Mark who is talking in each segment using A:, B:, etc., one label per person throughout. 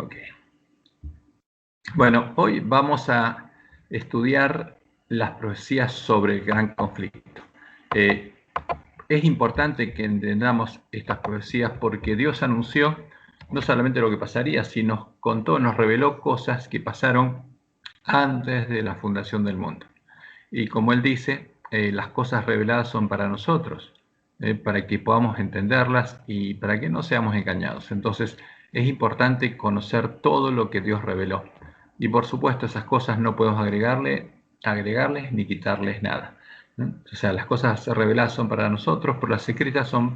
A: Ok. Bueno, hoy vamos a estudiar las profecías sobre el gran conflicto. Es importante que entendamos estas profecías porque Dios anunció no solamente lo que pasaría, sino contó, nos reveló cosas que pasaron antes de la fundación del mundo. Y como Él dice, las cosas reveladas son para nosotros, para que podamos entenderlas y para que no seamos engañados. Entonces, es importante conocer todo lo que Dios reveló. Y por supuesto, esas cosas no podemos agregarles ni quitarles nada. O sea, las cosas reveladas son para nosotros, pero las escritas son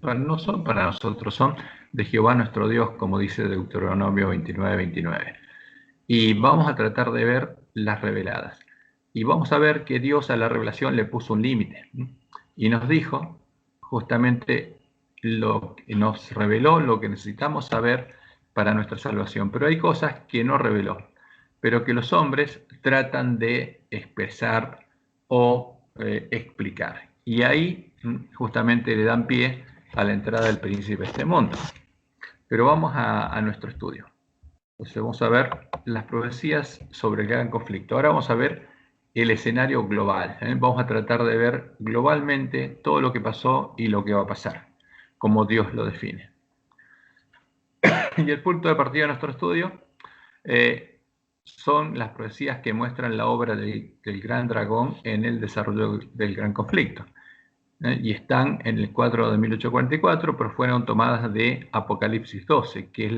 A: no son para nosotros, son de Jehová nuestro Dios, como dice Deuteronomio 29:29. Y vamos a tratar de ver las reveladas. Y vamos a ver que Dios a la revelación le puso un límite. Y nos dijo justamente nos reveló lo que necesitamos saber para nuestra salvación. Pero hay cosas que no reveló, pero que los hombres tratan de expresar o explicar. Y ahí justamente le dan pie a la entrada del príncipe de este mundo. Pero vamos a nuestro estudio. Entonces vamos a ver las profecías sobre el gran conflicto. Ahora vamos a ver el escenario global. Vamos a tratar de ver globalmente todo lo que pasó y lo que va a pasar, como Dios lo define. Y el punto de partida de nuestro estudio son las profecías que muestran la obra del gran dragón en el desarrollo del gran conflicto. Y están en el cuadro de 1844, pero fueron tomadas de Apocalipsis 12, que es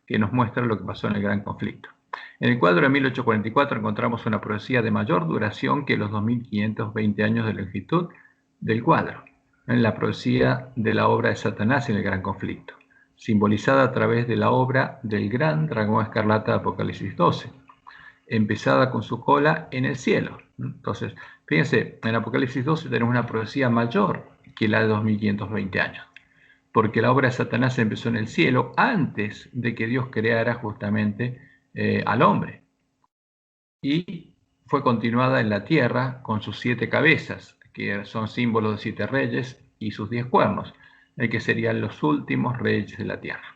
A: que nos muestra lo que pasó en el gran conflicto. En el cuadro de 1844 encontramos una profecía de mayor duración que los 2520 años de longitud del cuadro, en la profecía de la obra de Satanás en el gran conflicto, simbolizada a través de la obra del gran dragón escarlata de Apocalipsis 12, empezada con su cola en el cielo. Entonces, fíjense, en Apocalipsis 12 tenemos una profecía mayor que la de 2520 años, porque la obra de Satanás empezó en el cielo antes de que Dios creara justamente al hombre. Y fue continuada en la tierra con sus 7 cabezas, que son símbolos de 7 reyes, y sus 10 cuernos, que serían los últimos reyes de la tierra.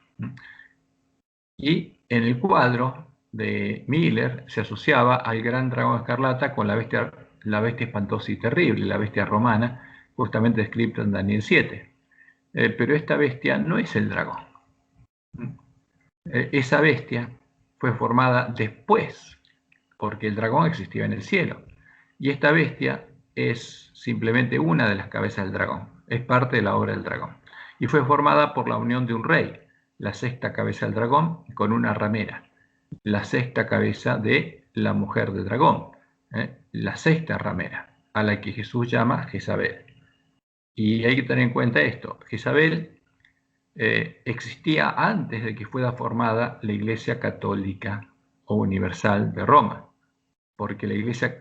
A: Y en el cuadro de Miller se asociaba al gran dragón escarlata con la bestia espantosa y terrible, la bestia romana, justamente descrita en Daniel 7. Pero esta bestia no es el dragón. Esa bestia fue formada después, porque el dragón existía en el cielo. Y esta bestia es simplemente una de las cabezas del dragón, es parte de la obra del dragón. Y fue formada por la unión de un rey, la 6ª cabeza del dragón, con una ramera, la 6ª cabeza de la mujer del dragón, la 6ª ramera, a la que Jesús llama Jezabel. Y hay que tener en cuenta esto, Jezabel existía antes de que fuera formada la Iglesia Católica o Universal de Roma, porque la Iglesia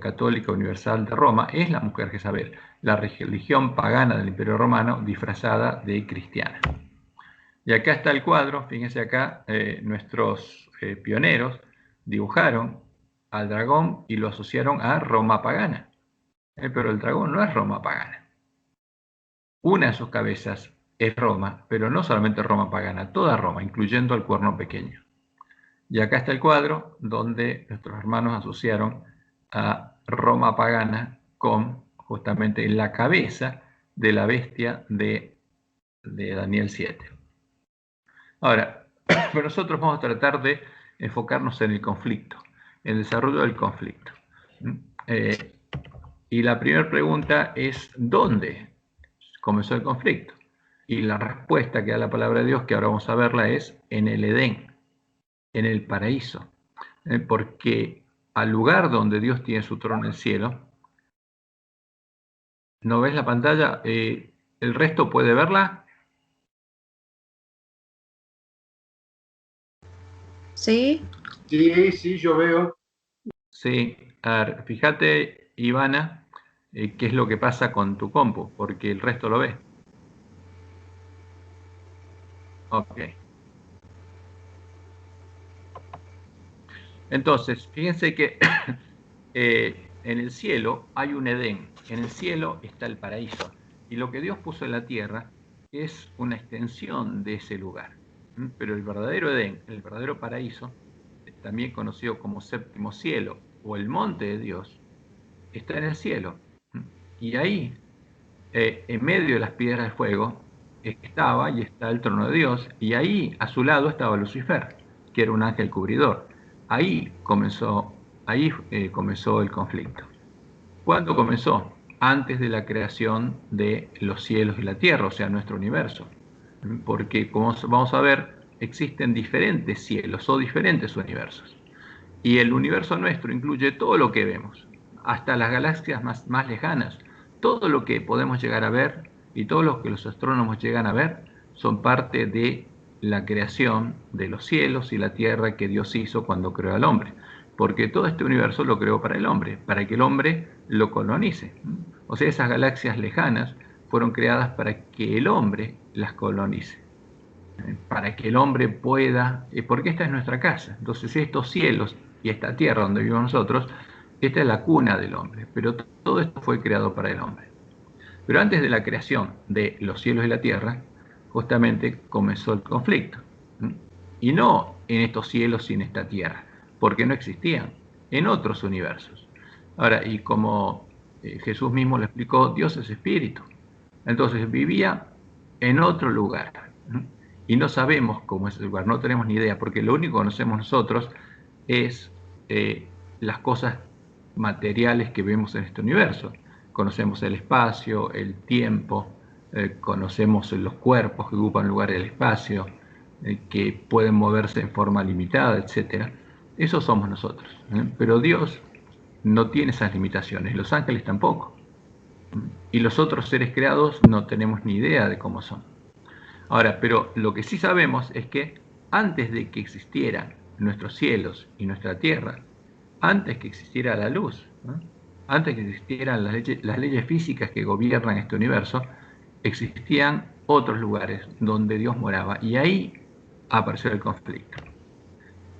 A: Católica Universal de Roma es la mujer Jezabel, la religión pagana del Imperio Romano disfrazada de cristiana. Y acá está el cuadro, fíjense acá, nuestros pioneros dibujaron al dragón y lo asociaron a Roma pagana. Pero el dragón no es Roma pagana. Una de sus cabezas es Roma, pero no solamente Roma pagana, toda Roma, incluyendo el cuerno pequeño. Y acá está el cuadro donde nuestros hermanos asociaron a Roma pagana con justamente la cabeza de la bestia de Daniel 7. Ahora, pero nosotros vamos a tratar de enfocarnos en el conflicto, en el desarrollo del conflicto. Y la primera pregunta es, ¿dónde comenzó el conflicto? Y la respuesta que da la palabra de Dios, que ahora vamos a verla, es en el Edén, en el paraíso. Porque al lugar donde Dios tiene su trono en el cielo, ¿no ves la pantalla? ¿El resto puede verla?
B: Sí.
C: Sí, yo veo.
A: Sí, a ver, fíjate, Ivana, qué es lo que pasa con tu compu, porque el resto lo ve. Ok. Entonces, fíjense que en el cielo hay un Edén, en el cielo está el paraíso, y lo que Dios puso en la tierra es una extensión de ese lugar. Pero el verdadero Edén, el verdadero paraíso, también conocido como séptimo cielo o el monte de Dios, está en el cielo. Y ahí, en medio de las piedras de fuego, estaba y está el trono de Dios, y ahí a su lado estaba Lucifer, que era un ángel cubridor. Ahí comenzó el conflicto. ¿Cuándo comenzó? Antes de la creación de los cielos y la tierra, o sea, nuestro universo. Porque, como vamos a ver, existen diferentes cielos o diferentes universos. Y el universo nuestro incluye todo lo que vemos, hasta las galaxias más lejanas. Todo lo que podemos llegar a ver y todo lo que los astrónomos llegan a ver son parte de la creación de los cielos y la tierra que Dios hizo cuando creó al hombre. Porque todo este universo lo creó para el hombre, para que el hombre lo colonice. O sea, esas galaxias lejanas fueron creadas para que el hombre las colonice, para que el hombre pueda, porque esta es nuestra casa. Entonces estos cielos y esta tierra donde vivimos nosotros, esta es la cuna del hombre, pero todo esto fue creado para el hombre. Pero antes de la creación de los cielos y la tierra, justamente comenzó el conflicto. Y no en estos cielos y en esta tierra, porque no existían, en otros universos. Ahora, y como Jesús mismo lo explicó, Dios es espíritu. Entonces vivía en otro lugar. Y no sabemos cómo es ese lugar, no tenemos ni idea, porque lo único que conocemos nosotros es las cosas materiales que vemos en este universo. Conocemos el espacio, el tiempo, conocemos los cuerpos que ocupan lugar del espacio, que pueden moverse en forma limitada, etc. Eso somos nosotros. Pero Dios no tiene esas limitaciones, los ángeles tampoco. Y los otros seres creados no tenemos ni idea de cómo son. Ahora, pero lo que sí sabemos es que antes de que existieran nuestros cielos y nuestra tierra, antes que existiera la luz, ¿no? Antes que existieran las leyes físicas que gobiernan este universo, existían otros lugares donde Dios moraba, y ahí apareció el conflicto.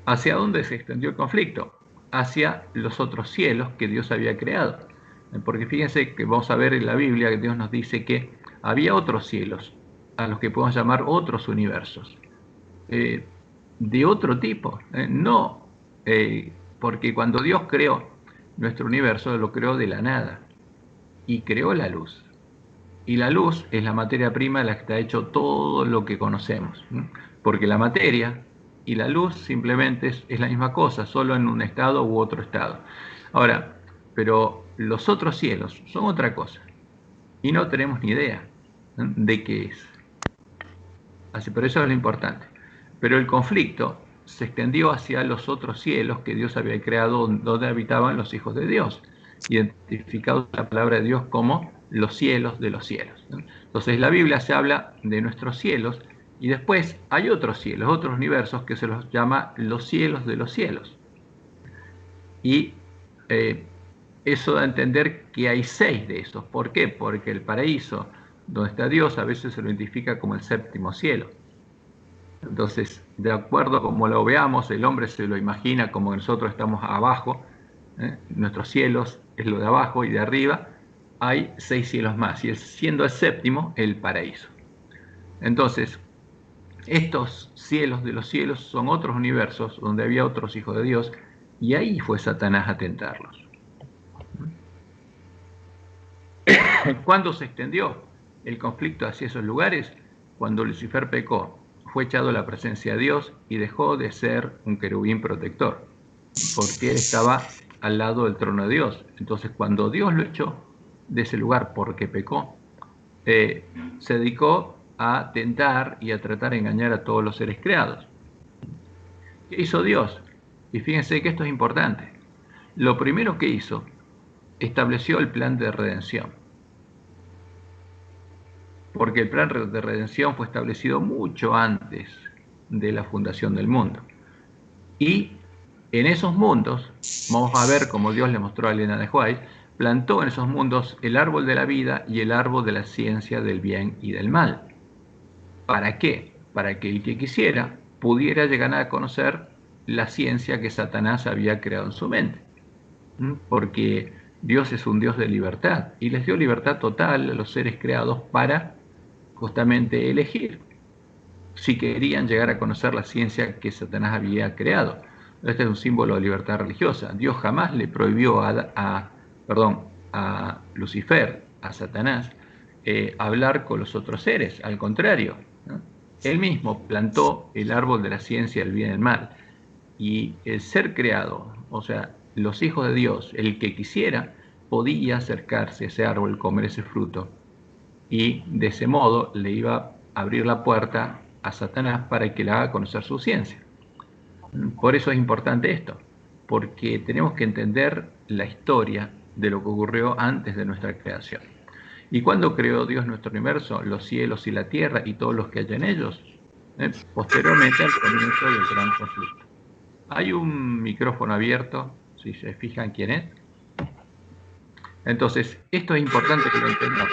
A: ¿Hacia dónde se extendió el conflicto? Hacia los otros cielos que Dios había creado. Porque fíjense que vamos a ver en la Biblia que Dios nos dice que había otros cielos, a los que podemos llamar otros universos, de otro tipo, no, porque cuando Dios creó nuestro universo, lo creó de la nada y creó la luz. Y la luz es la materia prima de la que está hecho todo lo que conocemos, ¿no? Porque la materia y la luz simplemente es la misma cosa, solo en un estado u otro estado. Ahora, pero los otros cielos son otra cosa y no tenemos ni idea, ¿no?, de qué es. Así, por eso es lo importante. Pero el conflicto se extendió hacia los otros cielos que Dios había creado, donde habitaban los hijos de Dios, identificados en la palabra de Dios como los cielos de los cielos, ¿no? Entonces la Biblia se habla de nuestros cielos, y después hay otros cielos, otros universos que se los llama los cielos de los cielos. Y eso da a entender que hay 6 de esos. ¿Por qué? Porque el paraíso, donde está Dios, a veces se lo identifica como el séptimo cielo. Entonces, de acuerdo a como lo veamos, el hombre se lo imagina como que nosotros estamos abajo, nuestros cielos es lo de abajo, y de arriba hay 6 cielos más, y siendo el séptimo el paraíso. Entonces, estos cielos de los cielos son otros universos donde había otros hijos de Dios, y ahí fue Satanás a tentarlos. ¿Cuándo se extendió el conflicto hacia esos lugares? Cuando Lucifer pecó, fue echado a la presencia de Dios y dejó de ser un querubín protector, porque él estaba al lado del trono de Dios. Entonces, cuando Dios lo echó de ese lugar porque pecó, se dedicó a tentar y a tratar de engañar a todos los seres creados. ¿Qué hizo Dios? Y fíjense que esto es importante. Lo primero que hizo, estableció el plan de redención. Porque el plan de redención fue establecido mucho antes de la fundación del mundo. Y en esos mundos, vamos a ver como Dios le mostró a Elena de White, plantó en esos mundos el árbol de la vida y el árbol de la ciencia del bien y del mal. ¿Para qué? Para que el que quisiera pudiera llegar a conocer la ciencia que Satanás había creado en su mente. Porque Dios es un Dios de libertad y les dio libertad total a los seres creados para justamente elegir. si querían llegar a conocer la ciencia que Satanás había creado. Este es un símbolo de libertad religiosa. Dios jamás le prohibió a Lucifer, a Satanás, hablar con los otros seres. Al contrario, ¿no? Él mismo plantó el árbol de la ciencia del bien y el mal. Y el ser creado, o sea, los hijos de Dios, el que quisiera, podía acercarse a ese árbol, comer ese fruto, y de ese modo le iba a abrir la puerta a Satanás para que le haga conocer su ciencia. Por eso es importante esto, porque tenemos que entender la historia de lo que ocurrió antes de nuestra creación. ¿Y cuándo creó Dios nuestro universo? Los cielos y la tierra y todos los que hay en ellos. Posteriormente al comienzo del gran conflicto. Hay un micrófono abierto, si se fijan quién es. Entonces, esto es importante que lo entendamos.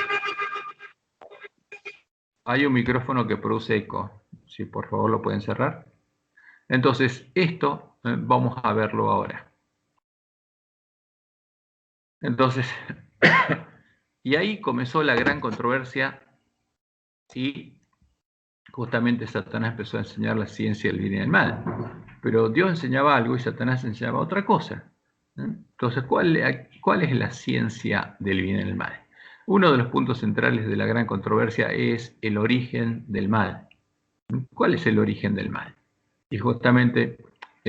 A: Hay un micrófono que produce eco. Si por favor lo pueden cerrar. Entonces, esto vamos a verlo ahora. Entonces, y ahí comenzó la gran controversia y justamente Satanás empezó a enseñar la ciencia del bien y del mal. Pero Dios enseñaba algo y Satanás enseñaba otra cosa. Entonces, ¿cuál es la ciencia del bien y del mal? Uno de los puntos centrales de la gran controversia es el origen del mal. ¿Cuál es el origen del mal? Y justamente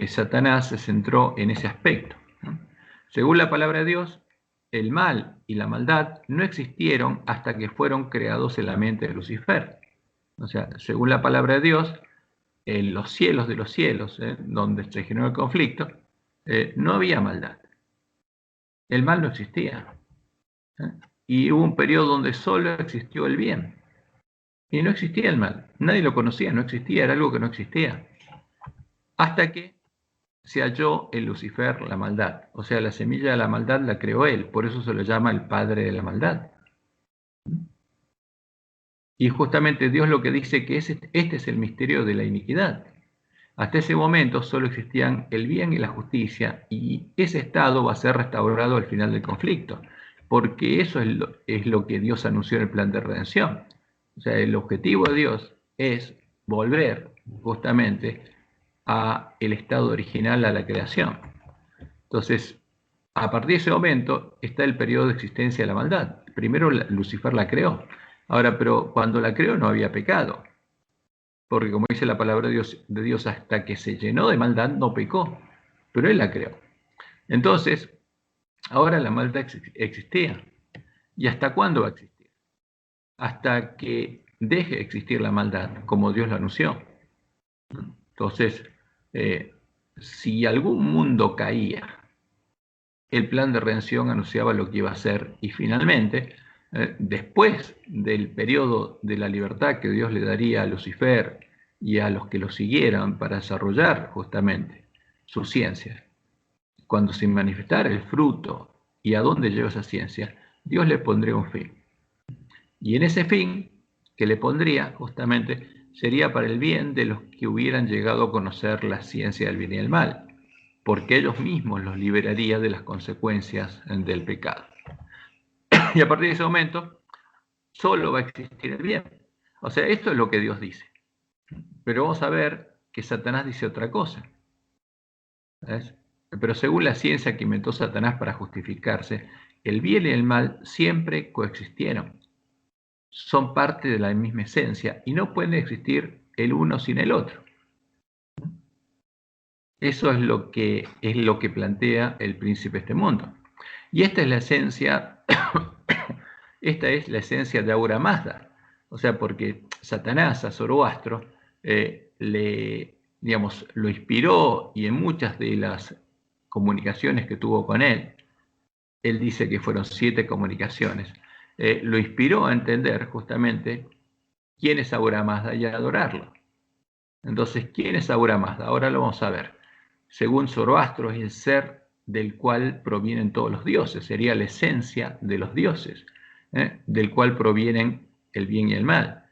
A: Satanás se centró en ese aspecto. Según la palabra de Dios, el mal y la maldad no existieron hasta que fueron creados en la mente de Lucifer. O sea, según la palabra de Dios, en los cielos de los cielos, donde se generó el conflicto, no había maldad. El mal no existía. Y hubo un periodo donde solo existió el bien. Y no existía el mal. Nadie lo conocía, no existía, era algo que no existía. Hasta que se halló en Lucifer la maldad. O sea, la semilla de la maldad la creó él. Por eso se lo llama el padre de la maldad. Y justamente Dios lo que dice que este es el misterio de la iniquidad. Hasta ese momento solo existían el bien y la justicia, y ese estado va a ser restaurado al final del conflicto, porque eso es lo que Dios anunció en el plan de redención. O sea, el objetivo de Dios es volver justamente a el estado original, a la creación. Entonces, a partir de ese momento está el periodo de existencia de la maldad. Primero Lucifer la creó. Ahora, pero cuando la creó no había pecado. Porque como dice la palabra de Dios, hasta que se llenó de maldad no pecó. Pero él la creó. Entonces, ahora la maldad existía. ¿Y hasta cuándo va a existir? Hasta que deje de existir la maldad, como Dios lo anunció. Entonces, si algún mundo caía, el plan de redención anunciaba lo que iba a ser, y finalmente, después del periodo de la libertad que Dios le daría a Lucifer y a los que lo siguieran para desarrollar justamente su ciencia, cuando se manifestara el fruto y a dónde lleva esa ciencia, Dios le pondría un fin. Y en ese fin que le pondría justamente sería para el bien de los que hubieran llegado a conocer la ciencia del bien y el mal, porque ellos mismos los liberaría de las consecuencias del pecado. Y a partir de ese momento, solo va a existir el bien. O sea, esto es lo que Dios dice. Pero vamos a ver que Satanás dice otra cosa. ¿Ves? Pero según la ciencia que inventó Satanás para justificarse, el bien y el mal siempre coexistieron. Son parte de la misma esencia y no pueden existir el uno sin el otro. Eso es lo que plantea el príncipe de este mundo. Y esta es la esencia, esta es la esencia de Ahura Mazda. O sea, porque Satanás a Zoroastro lo inspiró, y en muchas de las comunicaciones que tuvo con él dice que fueron 7 comunicaciones, lo inspiró a entender justamente quién es Ahura Mazda y a adorarlo. Entonces, ¿quién es Ahura Mazda? Ahora lo vamos a ver. Según Zoroastro, es el ser del cual provienen todos los dioses, sería la esencia de los dioses, del cual provienen el bien y el mal.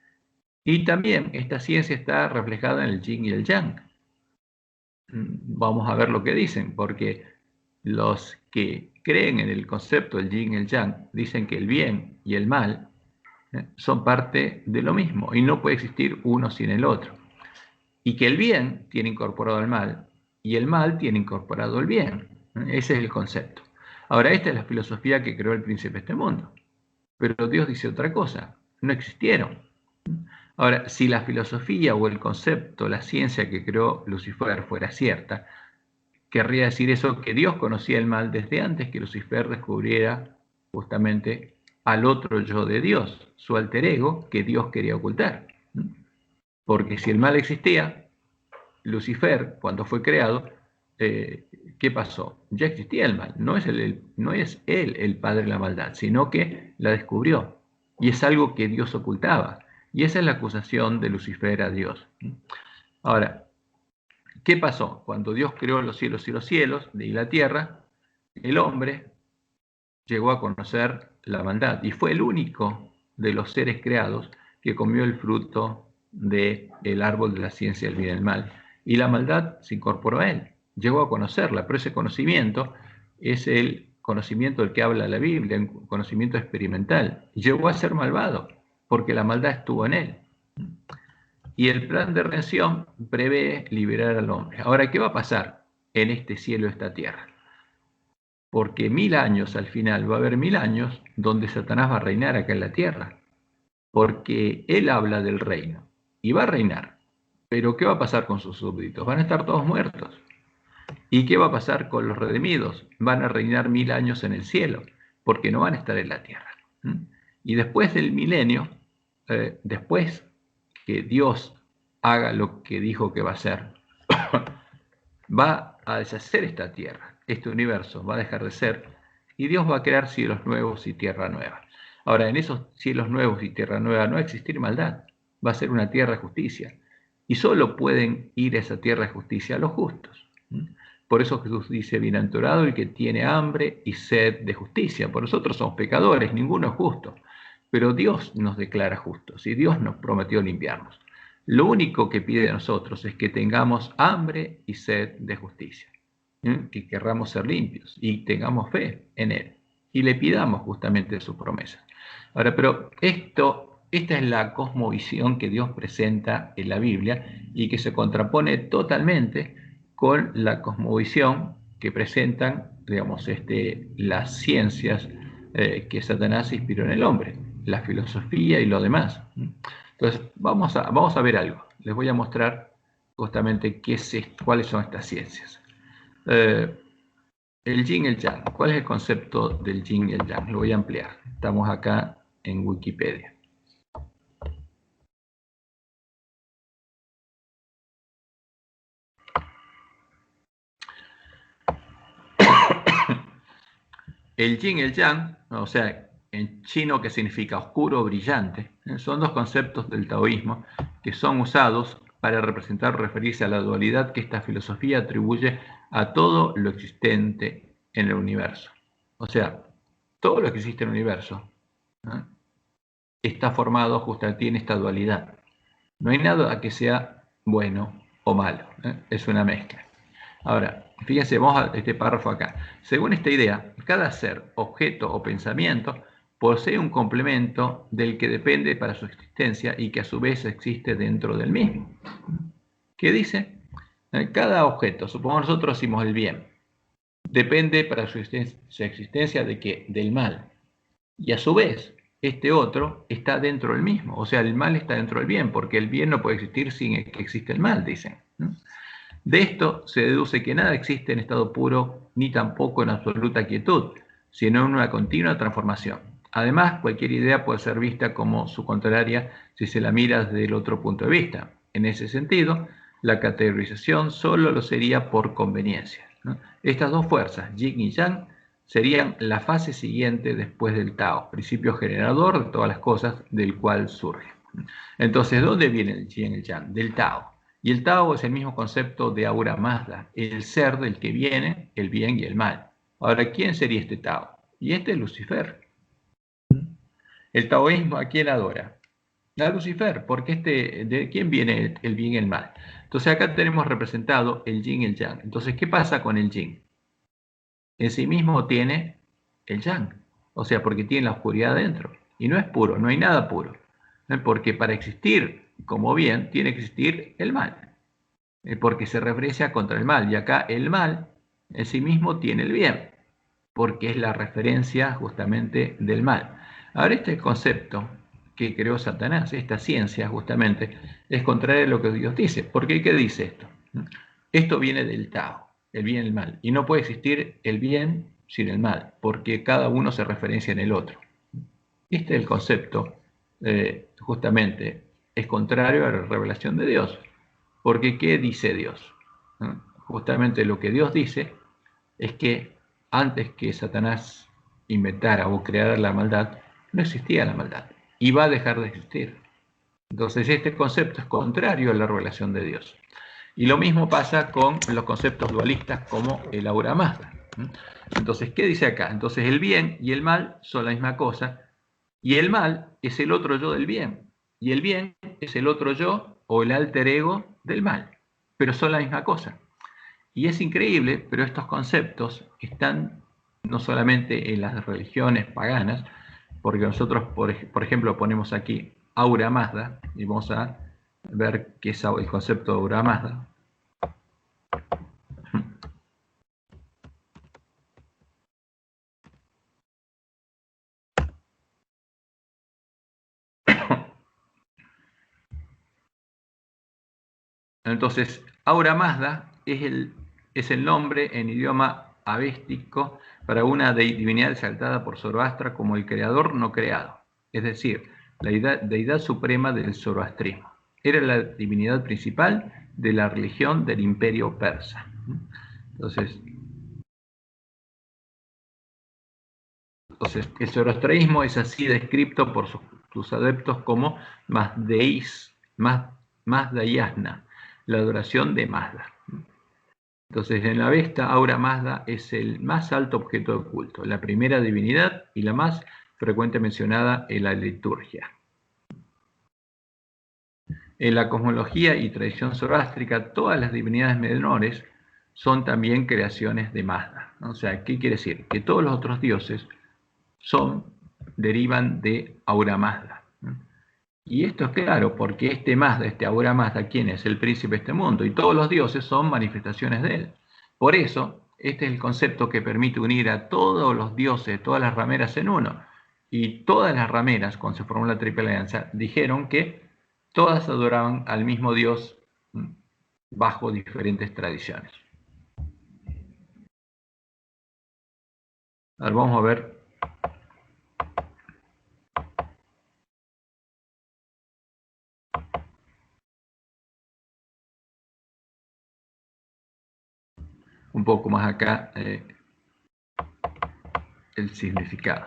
A: Y también esta ciencia está reflejada en el yin y el yang. Vamos a ver lo que dicen, porque los que creen en el concepto del yin y el yang dicen que el bien y el mal son parte de lo mismo y no puede existir uno sin el otro. y que el bien tiene incorporado el mal y el mal tiene incorporado el bien. Ese es el concepto. Ahora, esta es la filosofía que creó el príncipe de este mundo. Pero Dios dice otra cosa, no existieron. Ahora, si la filosofía o el concepto, la ciencia que creó Lucifer fuera cierta, querría decir eso que Dios conocía el mal desde antes que Lucifer descubriera justamente al otro yo de Dios, su alter ego que Dios quería ocultar. Porque si el mal existía, Lucifer, cuando fue creado, ¿qué pasó? Ya existía el mal, no es él el padre de la maldad, sino que la descubrió. Y es algo que Dios ocultaba. Y esa es la acusación de Lucifer a Dios. Ahora, ¿qué pasó? Cuando Dios creó los cielos y los cielos y la tierra, el hombre llegó a conocer la maldad y fue el único de los seres creados que comió el fruto del árbol de la ciencia del bien y el mal. Y la maldad se incorporó a él, llegó a conocerla, pero ese conocimiento es el conocimiento del que habla la Biblia, un conocimiento experimental. Llegó a ser malvado porque la maldad estuvo en él. Y el plan de redención prevé liberar al hombre. Ahora, ¿qué va a pasar en este cielo, esta tierra? Porque 1000 años al final va a haber 1000 años donde Satanás va a reinar acá en la tierra. Porque él habla del reino y va a reinar. Pero ¿qué va a pasar con sus súbditos? Van a estar todos muertos. ¿Y qué va a pasar con los redimidos? Van a reinar 1000 años en el cielo, porque no van a estar en la tierra. Y después del milenio, después que Dios haga lo que dijo que va a hacer, va a deshacer esta tierra, este universo va a dejar de ser, y Dios va a crear cielos nuevos y tierra nueva. Ahora, en esos cielos nuevos y tierra nueva no va a existir maldad, va a ser una tierra de justicia, y solo pueden ir a esa tierra de justicia los justos. Por eso Jesús dice, bienaventurado el que tiene hambre y sed de justicia. Por nosotros somos pecadores, ninguno es justo, pero Dios nos declara justos y Dios nos prometió limpiarnos. Lo único que pide de nosotros es que tengamos hambre y sed de justicia, que querramos ser limpios y tengamos fe en Él y le pidamos justamente su promesa. Ahora, pero esta es la cosmovisión que Dios presenta en la Biblia y que se contrapone totalmente con la cosmovisión que presentan, digamos, las ciencias que Satanás inspiró en el hombre, la filosofía y lo demás. Entonces, vamos a ver algo. Les voy a mostrar justamente cuáles son estas ciencias. El yin y el yang. ¿Cuál es el concepto del yin y el yang? Lo voy a ampliar. Estamos acá en Wikipedia. El yin y el yang, o sea, en chino que significa oscuro o brillante, son dos conceptos del taoísmo que son usados para representar o referirse a la dualidad que esta filosofía atribuye a todo lo existente en el universo. O sea, todo lo que existe en el universo está formado justamente en esta dualidad. No hay nada que sea bueno o malo, es una mezcla. Ahora, fíjense, vamos a este párrafo acá. Según esta idea, cada ser, objeto o pensamiento posee un complemento del que depende para su existencia y que a su vez existe dentro del mismo. ¿Qué dice? Cada objeto, supongamos nosotros hicimos el bien, depende para su existencia de qué? Del mal. Y a su vez, este otro está dentro del mismo. O sea, el mal está dentro del bien, porque el bien no puede existir sin que exista el mal, dicen. De esto se deduce que nada existe en estado puro, ni tampoco en absoluta quietud, sino en una continua transformación. Además, cualquier idea puede ser vista como su contraria si se la mira desde el otro punto de vista. En ese sentido, la categorización solo lo sería por conveniencia. Estas dos fuerzas, yin y yang, serían la fase siguiente después del Tao, principio generador de todas las cosas del cual surge. Entonces, ¿dónde viene el yin y el yang? Del Tao. Y el Tao es el mismo concepto de Ahura Mazda, el ser del que viene el bien y el mal. Ahora, ¿quién sería este Tao? Y este es Lucifer. El taoísmo, ¿a quién adora? A Lucifer, porque ¿de quién viene el bien y el mal? Entonces acá tenemos representado el yin y el yang. Entonces, ¿qué pasa con el yin? En sí mismo tiene el yang, o sea, porque tiene la oscuridad dentro. Y no es puro, no hay nada puro. Porque para existir como bien, tiene que existir el mal. porque se referencia contra el mal. Y acá el mal en sí mismo tiene el bien, porque es la referencia justamente del mal. Ahora, este concepto que creó Satanás, esta ciencia justamente, es contrario a lo que Dios dice. ¿Por qué? ¿Qué dice esto? Esto viene del Tao, el bien y el mal. Y no puede existir el bien sin el mal, porque cada uno se referencia en el otro. Este es el concepto, justamente, es contrario a la revelación de Dios. Porque ¿qué dice Dios? Justamente lo que Dios dice es que antes que Satanás inventara o creara la maldad, no existía la maldad y va a dejar de existir. Entonces este concepto es contrario a la revelación de Dios. Y lo mismo pasa con los conceptos dualistas como el Ahura Mazda. Entonces, ¿qué dice acá? Entonces el bien y el mal son la misma cosa, y el mal es el otro yo del bien, y el bien es el otro yo o el alter ego del mal, pero son la misma cosa. Y es increíble, pero estos conceptos están no solamente en las religiones paganas, porque nosotros, por ejemplo, ponemos aquí Ahura Mazda y vamos a ver qué es el concepto de Ahura Mazda. Entonces, Ahura Mazda es el nombre en idioma avéstico para una divinidad exaltada por Zoroastra como el creador no creado, es decir, la deidad suprema del zoroastrismo. Era la divinidad principal de la religión del imperio persa. Entonces, el zoroastrismo es así descrito por sus adeptos como Mazdayasna, la adoración de Mazda. Entonces, en la Avesta, Ahura Mazda es el más alto objeto de culto, la primera divinidad y la más frecuente mencionada en la liturgia. En la cosmología y tradición zoroástrica, todas las divinidades menores son también creaciones de Mazda. O sea, ¿qué quiere decir? Que todos los otros dioses derivan de Ahura Mazda. Y esto es claro, porque este Mazda, este Ahura Mazda, ¿quién es? El príncipe de este mundo. Y todos los dioses son manifestaciones de él. Por eso, este es el concepto que permite unir a todos los dioses, todas las rameras en uno. Y todas las rameras, cuando se formó la Triple Alianza, dijeron que todas adoraban al mismo Dios bajo diferentes tradiciones. Ahora vamos a ver un poco más acá el significado.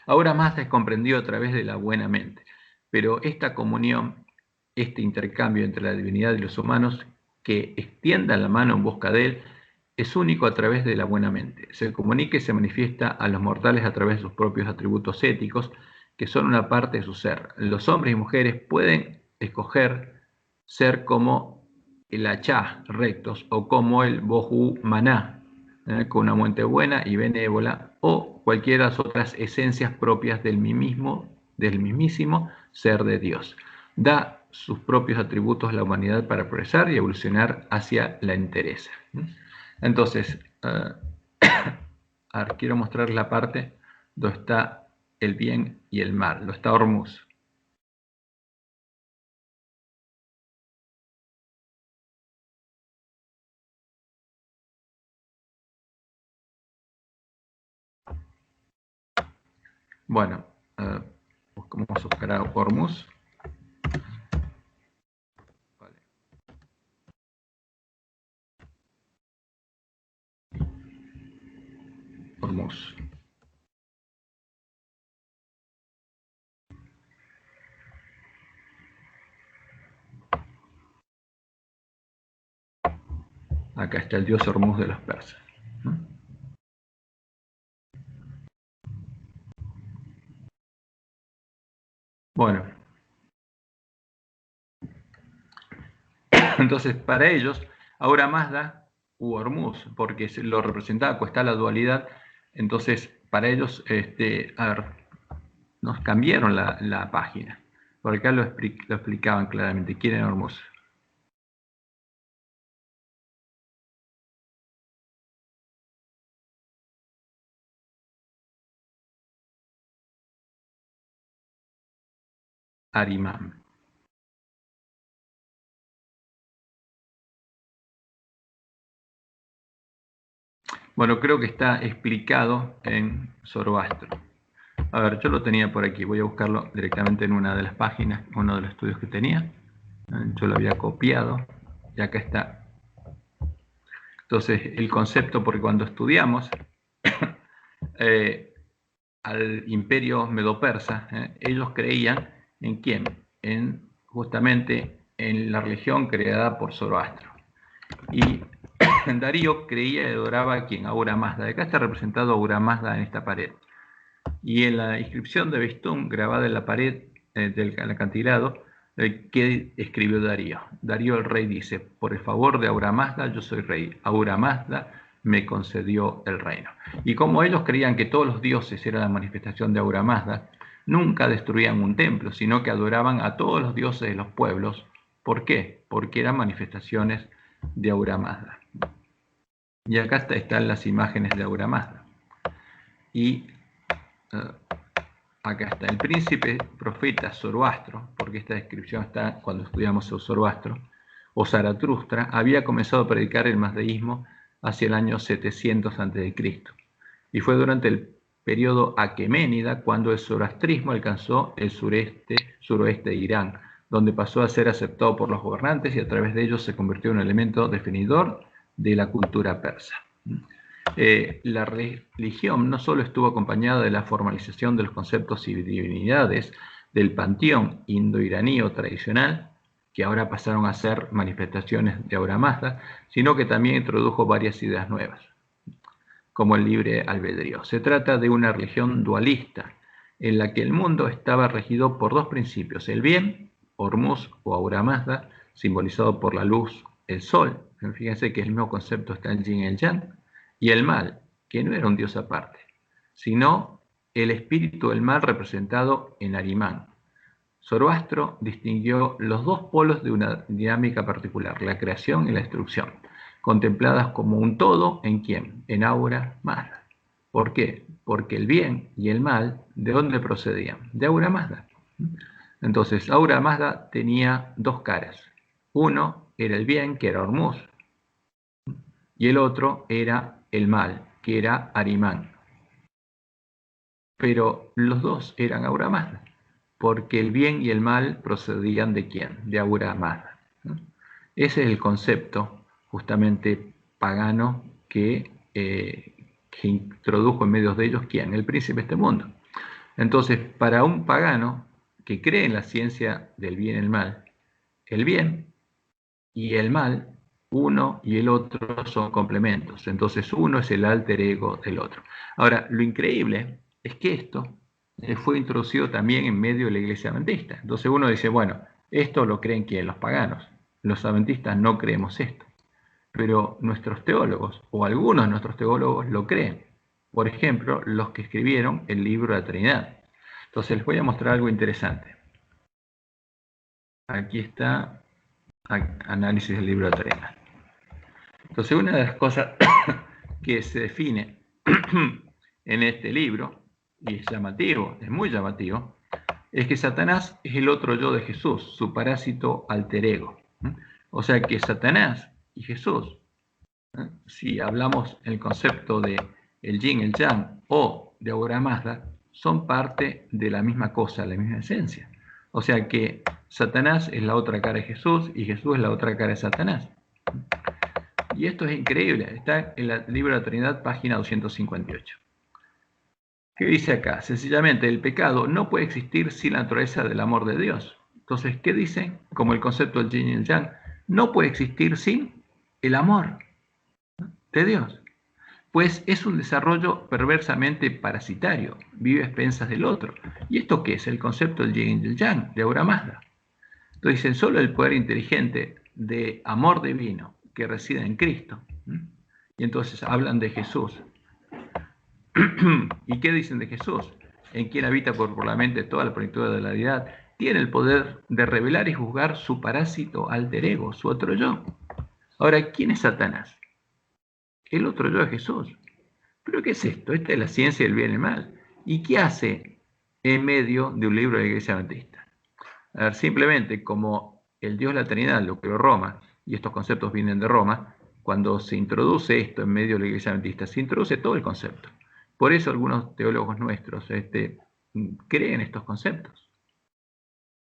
A: Ahora más es comprendido a través de la buena mente, pero esta comunión, este intercambio entre la divinidad y los humanos que extienda la mano en busca de él, es único a través de la buena mente. Se comunica y se manifiesta a los mortales a través de sus propios atributos éticos, que son una parte de su ser. Los hombres y mujeres pueden escoger ser como el Achá, rectos, o como el Bohu Maná, con una mente buena y benévola, o cualquiera de las otras esencias propias del mismísimo ser de Dios. Da sus propios atributos a la humanidad para progresar y evolucionar hacia la entereza. Entonces, ahora quiero mostrar la parte donde está el bien y el mal, donde está Hormuz. Bueno, vamos a buscar a Hormuz. Vale. Hormuz. Acá está el dios Hormuz de los persas. Bueno, entonces para ellos, ahora Mazda u Hormuz, porque lo representaba, pues está la dualidad, entonces para ellos, a ver, nos cambiaron la página. Por acá lo explicaban claramente. ¿Quién era Hormuz? Arimán. Bueno, creo que está explicado en Zoroastro. A ver, yo lo tenía por aquí. Voy a buscarlo directamente en una de las páginas, uno de los estudios que tenía. Yo lo había copiado y acá está. Entonces, el concepto, porque cuando estudiamos al imperio medo-persa, ellos creían ¿en quién? Justamente en la religión creada por Zoroastro. Y Darío creía y adoraba a quien, Ahura Mazda. Acá está representado Ahura Mazda en esta pared. Y en la inscripción de Bestún, grabada en la pared del acantilado, ¿qué escribió Darío? Darío el rey dice: por el favor de Ahura Mazda, yo soy rey. Ahura Mazda me concedió el reino. Y como ellos creían que todos los dioses eran la manifestación de Ahura Mazda, nunca destruían un templo, sino que adoraban a todos los dioses de los pueblos. ¿Por qué? Porque eran manifestaciones de Ahura Mazda. Y acá están las imágenes de Ahura Mazda. Y acá está el príncipe profeta Zoroastro, porque esta descripción está cuando estudiamos Zoroastro, o Zaratustra, había comenzado a predicar el mazdeísmo hacia el año 700 a.C. Y fue durante el periodo aqueménida cuando el zoroastrismo alcanzó el suroeste de Irán, donde pasó a ser aceptado por los gobernantes y a través de ellos se convirtió en un elemento definidor de la cultura persa. La religión no solo estuvo acompañada de la formalización de los conceptos y divinidades del panteón indo-iraní o tradicional, que ahora pasaron a ser manifestaciones de Ahura Mazda, sino que también introdujo varias ideas nuevas, como el libre albedrío. Se trata de una religión dualista, en la que el mundo estaba regido por dos principios: el bien, Hormuz o Ahura Mazda, simbolizado por la luz, el sol, fíjense que el mismo concepto está en Yin y el Yang, y el mal, que no era un dios aparte, sino el espíritu del mal representado en Arimán. Zoroastro distinguió los dos polos de una dinámica particular, la creación y la destrucción, contempladas como un todo en quién, en Ahura Mazda. ¿Por qué? Porque el bien y el mal, ¿de dónde procedían? De Ahura Mazda. Entonces, Ahura Mazda tenía dos caras. Uno era el bien, que era Hormuz, y el otro era el mal, que era Arimán. Pero los dos eran Ahura Mazda, porque el bien y el mal procedían de quién, de Ahura Mazda. Ese es el concepto justamente pagano que introdujo en medio de ellos quién, el príncipe de este mundo. Entonces, para un pagano que cree en la ciencia del bien y el mal, el bien y el mal, uno y el otro son complementos. Entonces uno es el alter ego del otro. Ahora, lo increíble es que esto fue introducido también en medio de la iglesia adventista. Entonces uno dice, bueno, esto lo creen ¿quién? Los paganos. Los adventistas no creemos esto. Pero nuestros teólogos, o algunos de nuestros teólogos, lo creen. Por ejemplo, los que escribieron el libro de la Trinidad. Entonces les voy a mostrar algo interesante. Aquí está análisis del libro de la Trinidad. Entonces, una de las cosas que se define en este libro, y es llamativo, es muy llamativo, es que Satanás es el otro yo de Jesús, su parásito alter ego. O sea que Satanás y Jesús, si hablamos el concepto de el yin, el yang o de Ahura Mazda, son parte de la misma cosa, la misma esencia. O sea que Satanás es la otra cara de Jesús y Jesús es la otra cara de Satanás. Y esto es increíble, está en el libro de la Trinidad, página 258. ¿Qué dice acá? Sencillamente, el pecado no puede existir sin la naturaleza del amor de Dios. Entonces, ¿qué dice? Como el concepto del yin y el yang, no puede existir sin el amor de Dios. Pues es un desarrollo perversamente parasitario, vive a expensas del otro. ¿Y esto qué es? El concepto del yin y el yang, de Ahura Mazda. Entonces dicen, solo el poder inteligente de amor divino que reside en Cristo. Y entonces hablan de Jesús. ¿Y qué dicen de Jesús? En quien habita por la mente toda la plenitud de la deidad tiene el poder de revelar y juzgar su parásito alter ego, su otro yo. Ahora, ¿quién es Satanás? El otro yo es Jesús. ¿Pero qué es esto? Esta es la ciencia del bien y el mal. ¿Y qué hace en medio de un libro de la Iglesia Adventista? A ver, simplemente como el Dios de la Trinidad lo creó Roma, y estos conceptos vienen de Roma, cuando se introduce esto en medio de la Iglesia Adventista, se introduce todo el concepto. Por eso algunos teólogos nuestros creen estos conceptos.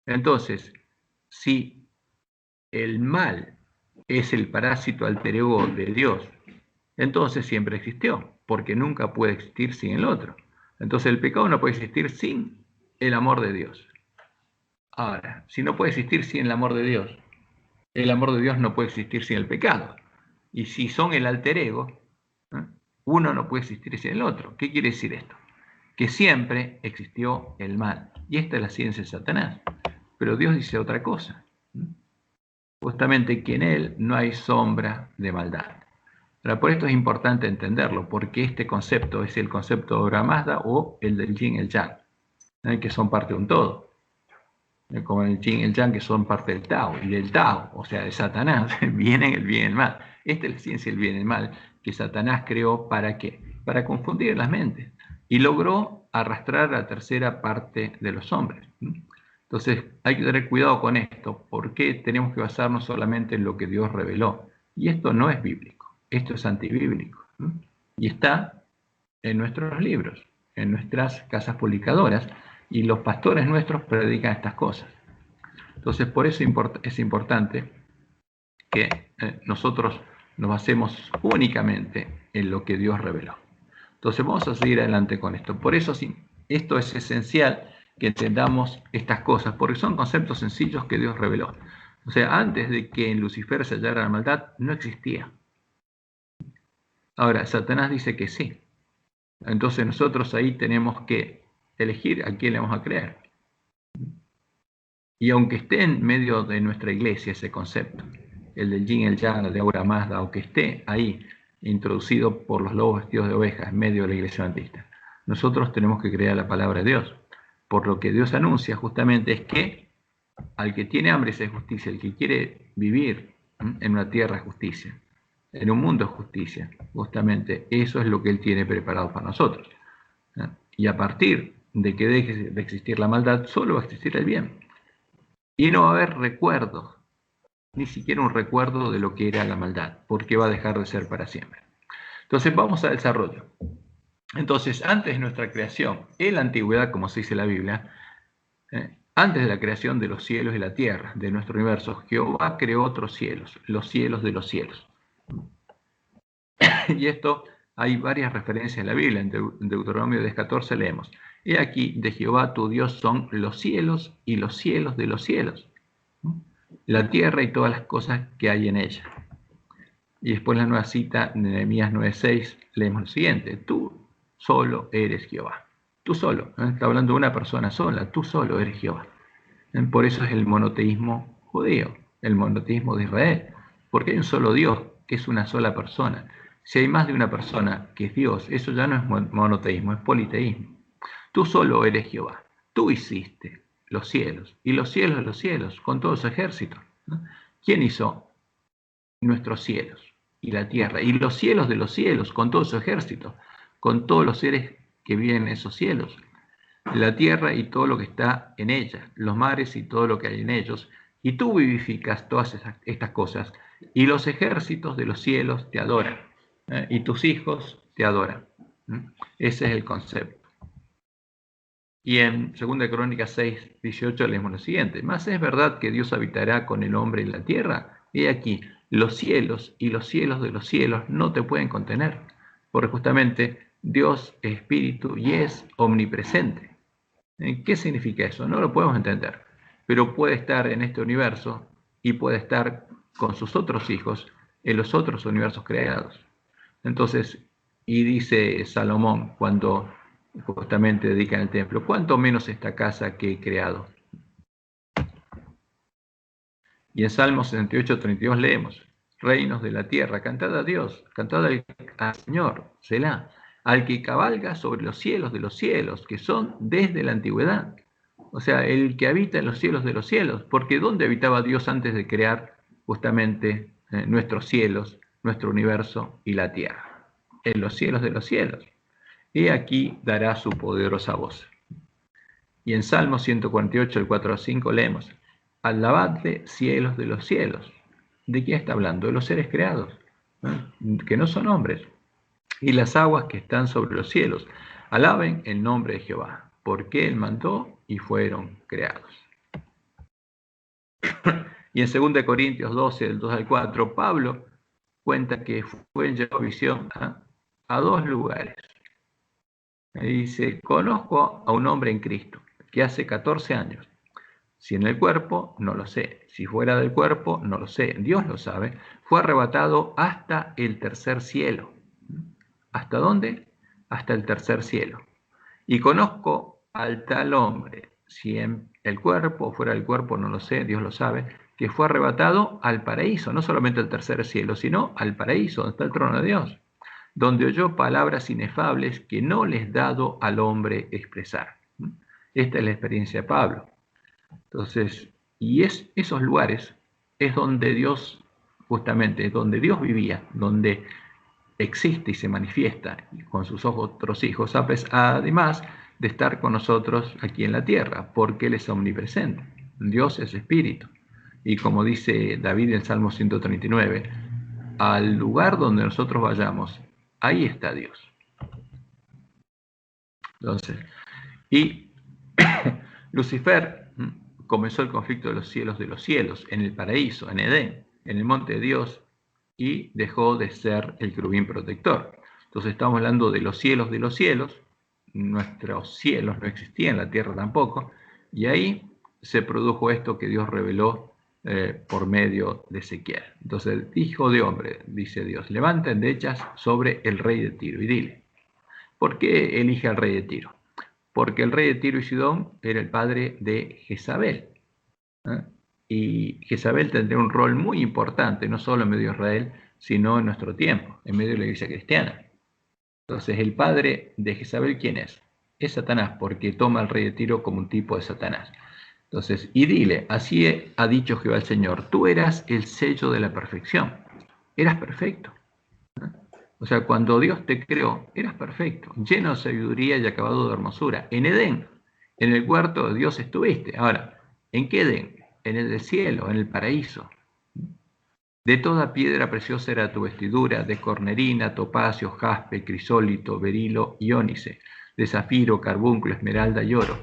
A: Entonces, si el mal es el parásito alter ego de Dios, entonces siempre existió, porque nunca puede existir sin el otro. Entonces el pecado no puede existir sin el amor de Dios. Ahora, si no puede existir sin el amor de Dios no puede existir sin el pecado. Y si son el alter ego, uno no puede existir sin el otro. ¿Qué quiere decir esto? Que siempre existió el mal. Y esta es la ciencia de Satanás. Pero Dios dice otra cosa. Justamente que en él no hay sombra de maldad. Ahora, por esto es importante entenderlo, porque este concepto es el concepto de Ahura Mazda o el del yin y el yang, que son parte de un todo. Como el yin y el yang, que son parte del Tao, y del Tao, o sea, de Satanás, vienen el bien y el mal. Esta es la ciencia del bien y el mal que Satanás creó ¿para qué? Para confundir las mentes. Y logró arrastrar a la tercera parte de los hombres. Entonces, hay que tener cuidado con esto, porque tenemos que basarnos solamente en lo que Dios reveló. Y esto no es bíblico, esto es antibíblico. Y está en nuestros libros, en nuestras casas publicadoras, y los pastores nuestros predican estas cosas. Entonces, por eso es importante que nosotros nos basemos únicamente en lo que Dios reveló. Entonces, vamos a seguir adelante con esto. Por eso, esto es esencial que entendamos estas cosas, porque son conceptos sencillos que Dios reveló. O sea, antes de que en Lucifer se hallara la maldad, no existía. Ahora, Satanás dice que sí. Entonces nosotros ahí tenemos que elegir a quién le vamos a creer. Y aunque esté en medio de nuestra iglesia ese concepto, el del yin, el yang, el de Ahura Mazda, aunque esté ahí introducido por los lobos vestidos de ovejas en medio de la iglesia adventista, nosotros tenemos que creer la palabra de Dios. Por lo que Dios anuncia justamente es que al que tiene hambre es justicia, el que quiere vivir en una tierra es justicia, en un mundo es justicia. Justamente eso es lo que Él tiene preparado para nosotros. Y a partir de que deje de existir la maldad, solo va a existir el bien. Y no va a haber recuerdos, ni siquiera un recuerdo de lo que era la maldad, porque va a dejar de ser para siempre. Entonces vamos al desarrollo. Entonces, antes de nuestra creación, en la antigüedad, como se dice en la Biblia, antes de la creación de los cielos y la tierra, de nuestro universo, Jehová creó otros cielos, los cielos de los cielos. Y esto hay varias referencias en la Biblia. En Deuteronomio 10:14 leemos: He aquí, de Jehová tu Dios son los cielos y los cielos de los cielos, la tierra y todas las cosas que hay en ella. Y después la nueva cita, Nehemías 9:6, leemos lo siguiente: Tú solo eres Jehová. Tú solo, está hablando de una persona sola, tú solo eres Jehová. Por eso es el monoteísmo judío, el monoteísmo de Israel, porque hay un solo Dios, que es una sola persona. Si hay más de una persona que es Dios, eso ya no es monoteísmo, es politeísmo. Tú solo eres Jehová, tú hiciste los cielos, y los cielos de los cielos, con todo su ejército. ¿Quién hizo nuestros cielos y la tierra? Y los cielos de los cielos, con todo su ejército, con todos los seres que viven en esos cielos. La tierra y todo lo que está en ella, los mares y todo lo que hay en ellos, y tú vivificas todas estas cosas, y los ejércitos de los cielos te adoran, y tus hijos te adoran. Ese es el concepto. Y en 2 Crónicas 6:18 leemos lo siguiente: Mas es verdad que Dios habitará con el hombre en la tierra. He aquí, los cielos y los cielos de los cielos no te pueden contener, porque justamente Dios es espíritu y es omnipresente. ¿Qué significa eso? No lo podemos entender, pero puede estar en este universo y puede estar con sus otros hijos en los otros universos creados. Entonces, y dice Salomón cuando justamente dedican el templo: ¿cuánto menos esta casa que he creado? Y en Salmos 68:32 leemos: reinos de la tierra, cantad a Dios, cantad al Señor, Selah, al que cabalga sobre los cielos de los cielos, que son desde la antigüedad. O sea, el que habita en los cielos de los cielos. Porque ¿dónde habitaba Dios antes de crear justamente nuestros cielos, nuestro universo y la tierra? En los cielos de los cielos. Y aquí dará su poderosa voz. Y en Salmo 148, el 4 al 5 leemos: alabadle cielos de los cielos. ¿De quién está hablando? De los seres creados, que no son hombres. Y las aguas que están sobre los cielos, alaben el nombre de Jehová, porque Él mandó y fueron creados. Y en 2 Corintios 12, del 2 al 4, Pablo cuenta que fue llevado visión a dos lugares. Y dice: conozco a un hombre en Cristo, que hace 14 años, si en el cuerpo, no lo sé, si fuera del cuerpo, no lo sé, Dios lo sabe, fue arrebatado hasta el tercer cielo. ¿Hasta dónde? Hasta el tercer cielo. Y conozco al tal hombre, si en el cuerpo o fuera del cuerpo, no lo sé, Dios lo sabe, que fue arrebatado al paraíso, no solamente al tercer cielo, sino al paraíso, donde está el trono de Dios, donde oyó palabras inefables que no les es dado al hombre expresar. Esta es la experiencia de Pablo. Entonces, y esos lugares es donde Dios, justamente, es donde Dios vivía, donde existe y se manifiesta con sus otros hijos, además de estar con nosotros aquí en la tierra, porque Él es omnipresente. Dios es espíritu. Y como dice David en Salmo 139, al lugar donde nosotros vayamos, ahí está Dios. Entonces, y Lucifer comenzó el conflicto de los cielos, en el paraíso, en Edén, en el monte de Dios, y dejó de ser el querubín protector. Entonces estamos hablando de los cielos, nuestros cielos no existían, la tierra tampoco, y ahí se produjo esto que Dios reveló por medio de Ezequiel. Entonces, hijo de hombre, dice Dios, levanta endechas sobre el rey de Tiro y dile: ¿por qué elige al rey de Tiro? Porque el rey de Tiro y Sidón era el padre de Jezabel. Y Jezabel tendría un rol muy importante, no solo en medio de Israel, sino en nuestro tiempo, en medio de la iglesia cristiana. Entonces, el padre de Jezabel, ¿quién es? Es Satanás, porque toma al rey de Tiro como un tipo de Satanás. Entonces, y dile: así ha dicho Jehová el Señor, tú eras el sello de la perfección, eras perfecto. O sea, cuando Dios te creó, eras perfecto, lleno de sabiduría y acabado de hermosura. En Edén, en el huerto de Dios estuviste. Ahora, ¿en qué Edén? En el del cielo, en el paraíso. De toda piedra preciosa era tu vestidura, de cornerina, topacio, jaspe, crisólito, berilo y ónice, de zafiro, carbúnculo, esmeralda y oro.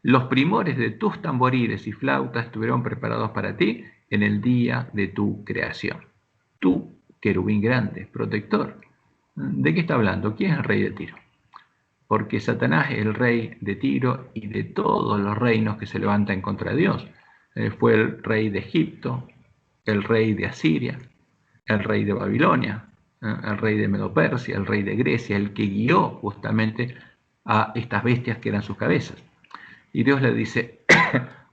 A: Los primores de tus tamboriles y flautas estuvieron preparados para ti en el día de tu creación. Tú, querubín grande, protector. ¿De qué está hablando? ¿Quién es el rey de Tiro? Porque Satanás es el rey de Tiro y de todos los reinos que se levantan en contra de Dios. Fue el rey de Egipto, el rey de Asiria, el rey de Babilonia, el rey de Medo-Persia, el rey de Grecia, el que guió justamente a estas bestias que eran sus cabezas. Y Dios le dice: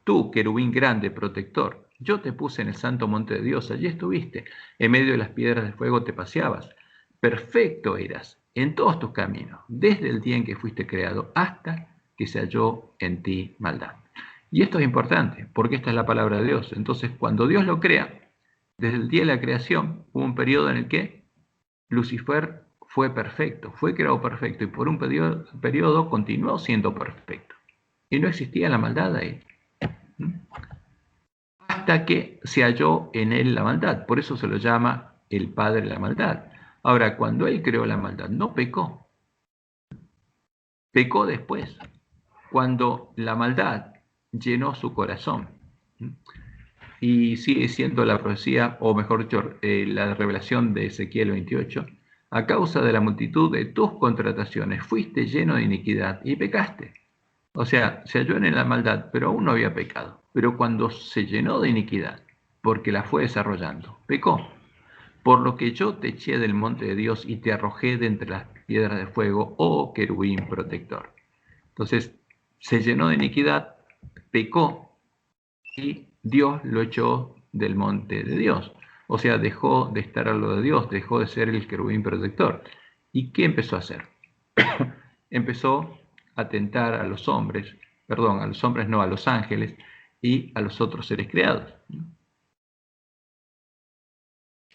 A: tú, querubín grande, protector, yo te puse en el santo monte de Dios, allí estuviste, en medio de las piedras de fuego te paseabas. Perfecto eras en todos tus caminos, desde el día en que fuiste creado hasta que se halló en ti maldad. Y esto es importante, porque esta es la palabra de Dios. Entonces, cuando Dios lo crea, desde el día de la creación, hubo un periodo en el que Lucifer fue perfecto, fue creado perfecto, y por un periodo continuó siendo perfecto. Y no existía la maldad ahí. Hasta que se halló en él la maldad. Por eso se lo llama el padre de la maldad. Ahora, cuando él creó la maldad, no pecó. Pecó después, cuando la maldad llenó su corazón. Y sigue siendo la profecía, o mejor dicho, la revelación de Ezequiel 28. A causa de la multitud de tus contrataciones, fuiste lleno de iniquidad y pecaste. O sea, se halló en la maldad, pero aún no había pecado. Pero cuando se llenó de iniquidad, porque la fue desarrollando, pecó. Por lo que yo te eché del monte de Dios y te arrojé de entre las piedras de fuego, oh querubín protector. Entonces, se llenó de iniquidad, pecó, y Dios lo echó del monte de Dios. O sea, dejó de estar a lo de Dios, dejó de ser el querubín protector. ¿Y qué empezó a hacer? Empezó a tentar a los hombres perdón, a los hombres no, a los ángeles y a los otros seres creados.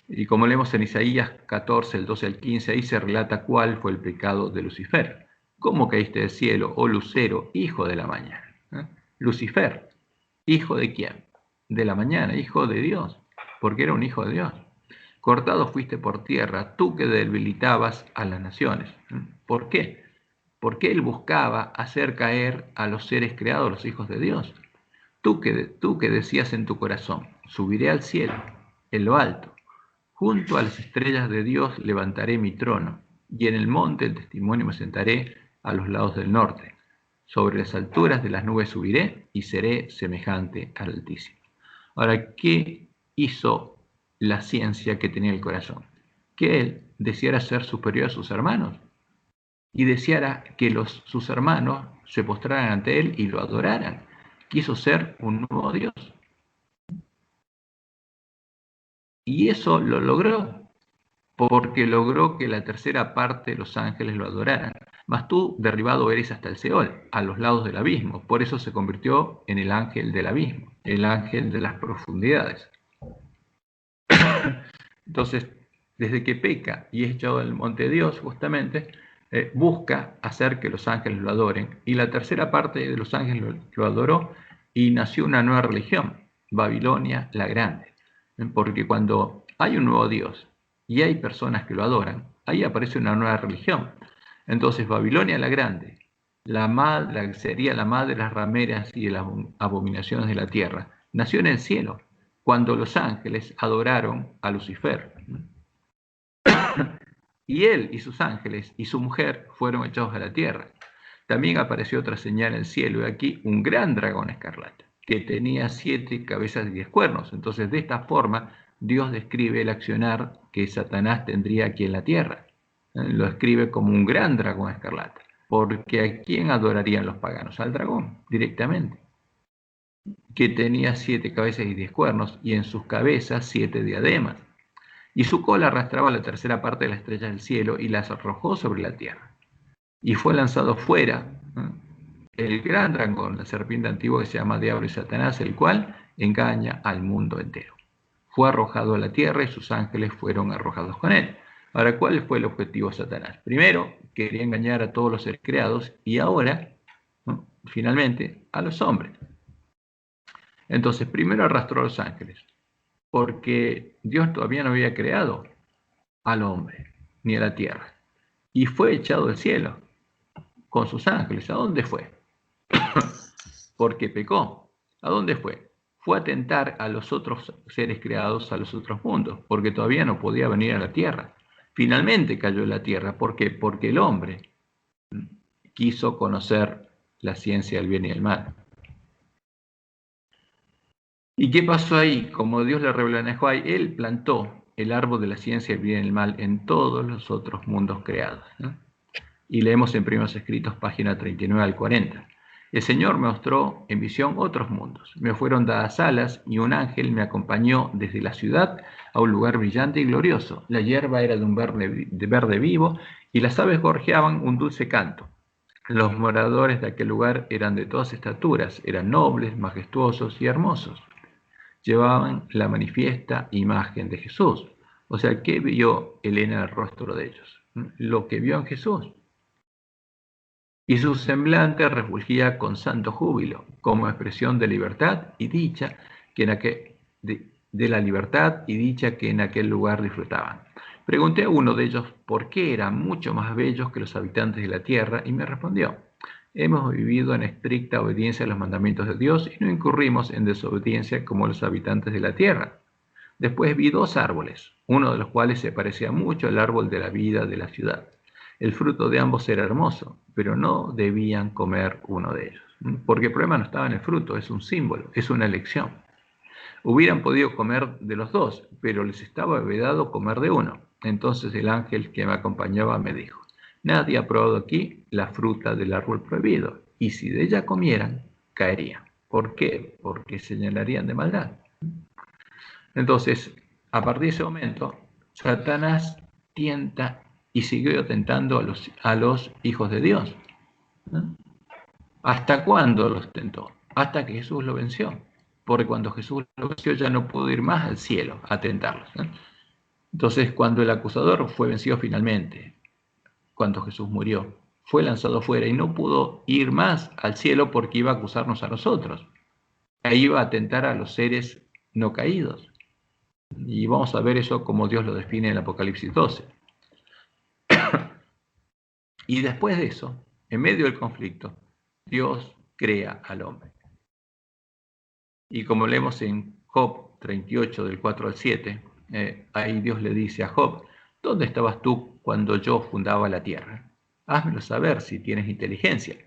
A: Y como leemos en Isaías 14, el 12 al 15, ahí se relata cuál fue el pecado de Lucifer. ¿Cómo caíste del cielo, oh lucero, hijo de la mañana? Lucifer, ¿hijo de quién? De la mañana, hijo de Dios, porque era un hijo de Dios. Cortado fuiste por tierra, tú que debilitabas a las naciones. ¿Por qué? Porque él buscaba hacer caer a los seres creados, los hijos de Dios. Tú que decías en tu corazón, subiré al cielo, en lo alto, junto a las estrellas de Dios levantaré mi trono, y en el monte del testimonio me sentaré a los lados del norte. Sobre las alturas de las nubes subiré y seré semejante al Altísimo. Ahora, ¿qué hizo la ciencia que tenía el corazón? Que él deseara ser superior a sus hermanos y deseara que sus hermanos se postraran ante él y lo adoraran. Quiso ser un nuevo Dios. Y eso lo logró, porque logró que la tercera parte de los ángeles lo adoraran. Mas tú derribado eres hasta el Seol, a los lados del abismo. Por eso se convirtió en el ángel del abismo, el ángel de las profundidades. Entonces, desde que peca y es echado del monte de Dios, justamente, busca hacer que los ángeles lo adoren. Y la tercera parte de los ángeles lo adoró y nació una nueva religión, Babilonia la Grande. Porque cuando hay un nuevo Dios y hay personas que lo adoran, ahí aparece una nueva religión. Entonces, Babilonia la Grande, sería la madre de las rameras y de las abominaciones de la tierra, nació en el cielo, cuando los ángeles adoraron a Lucifer. Y él y sus ángeles y su mujer fueron echados a la tierra. También apareció otra señal en el cielo, y aquí un gran dragón escarlata, que tenía 7 cabezas y 10 cuernos. Entonces, de esta forma, Dios describe el accionar que Satanás tendría aquí en la tierra. Lo describe como un gran dragón escarlata. Porque ¿a quién adorarían los paganos? Al dragón, directamente. Que tenía 7 cabezas y 10 cuernos, y en sus cabezas 7 diademas. Y su cola arrastraba la tercera parte de las estrellas del cielo y las arrojó sobre la tierra. Y fue lanzado fuera el gran dragón, la serpiente antigua que se llama Diablo y Satanás, el cual engaña al mundo entero. Fue arrojado a la tierra y sus ángeles fueron arrojados con él. Ahora, ¿cuál fue el objetivo de Satanás? Primero, quería engañar a todos los seres creados y ahora, finalmente, a los hombres. Entonces, primero arrastró a los ángeles, porque Dios todavía no había creado al hombre ni a la tierra. Y fue echado del cielo con sus ángeles. ¿A dónde fue? Porque pecó. ¿A dónde fue? Fue a tentar a los otros seres creados, a los otros mundos, porque todavía no podía venir a la tierra. Finalmente cayó en la tierra. ¿Por qué? Porque el hombre quiso conocer la ciencia del bien y del mal. ¿Y qué pasó ahí? Como Dios le reveló en Nehuay, él plantó el árbol de la ciencia del bien y del mal en todos los otros mundos creados, ¿no? Y leemos en Primeros Escritos, página 39 al 40. El Señor me mostró en visión otros mundos. Me fueron dadas alas y un ángel me acompañó desde la ciudad a un lugar brillante y glorioso. La hierba era de un verde vivo y las aves gorjeaban un dulce canto. Los moradores de aquel lugar eran de todas estaturas, eran nobles, majestuosos y hermosos. Llevaban la manifiesta imagen de Jesús. O sea, ¿qué vio Elena en el rostro de ellos? Lo que vio en Jesús. Y su semblante refulgía con santo júbilo, como expresión de libertad y dicha que de la libertad y dicha que en aquel lugar disfrutaban. Pregunté a uno de ellos por qué eran mucho más bellos que los habitantes de la tierra y me respondió: hemos vivido en estricta obediencia a los mandamientos de Dios y no incurrimos en desobediencia como los habitantes de la tierra. Después vi 2 árboles, uno de los cuales se parecía mucho al árbol de la vida de la ciudad. El fruto de ambos era hermoso, pero no debían comer uno de ellos, porque el problema no estaba en el fruto, es un símbolo, es una elección. Hubieran podido comer de los 2, pero les estaba vedado comer de uno. Entonces el ángel que me acompañaba me dijo: nadie ha probado aquí la fruta del árbol prohibido, y si de ella comieran, caerían. ¿Por qué? Porque señalarían de maldad. Entonces, a partir de ese momento, Satanás tienta y siguió tentando a los hijos de Dios, ¿no? ¿Hasta cuándo los tentó? Hasta que Jesús lo venció. Porque cuando Jesús lo venció ya no pudo ir más al cielo a tentarlos. Entonces, cuando el acusador fue vencido finalmente, cuando Jesús murió, fue lanzado fuera y no pudo ir más al cielo porque iba a acusarnos a nosotros. Ahí iba a tentar a los seres no caídos. Y vamos a ver eso como Dios lo define en el Apocalipsis 12. Y después de eso, en medio del conflicto, Dios crea al hombre. Y como leemos en Job 38, del 4 al 7, ahí Dios le dice a Job: ¿dónde estabas tú cuando yo fundaba la tierra? Házmelo saber si tienes inteligencia.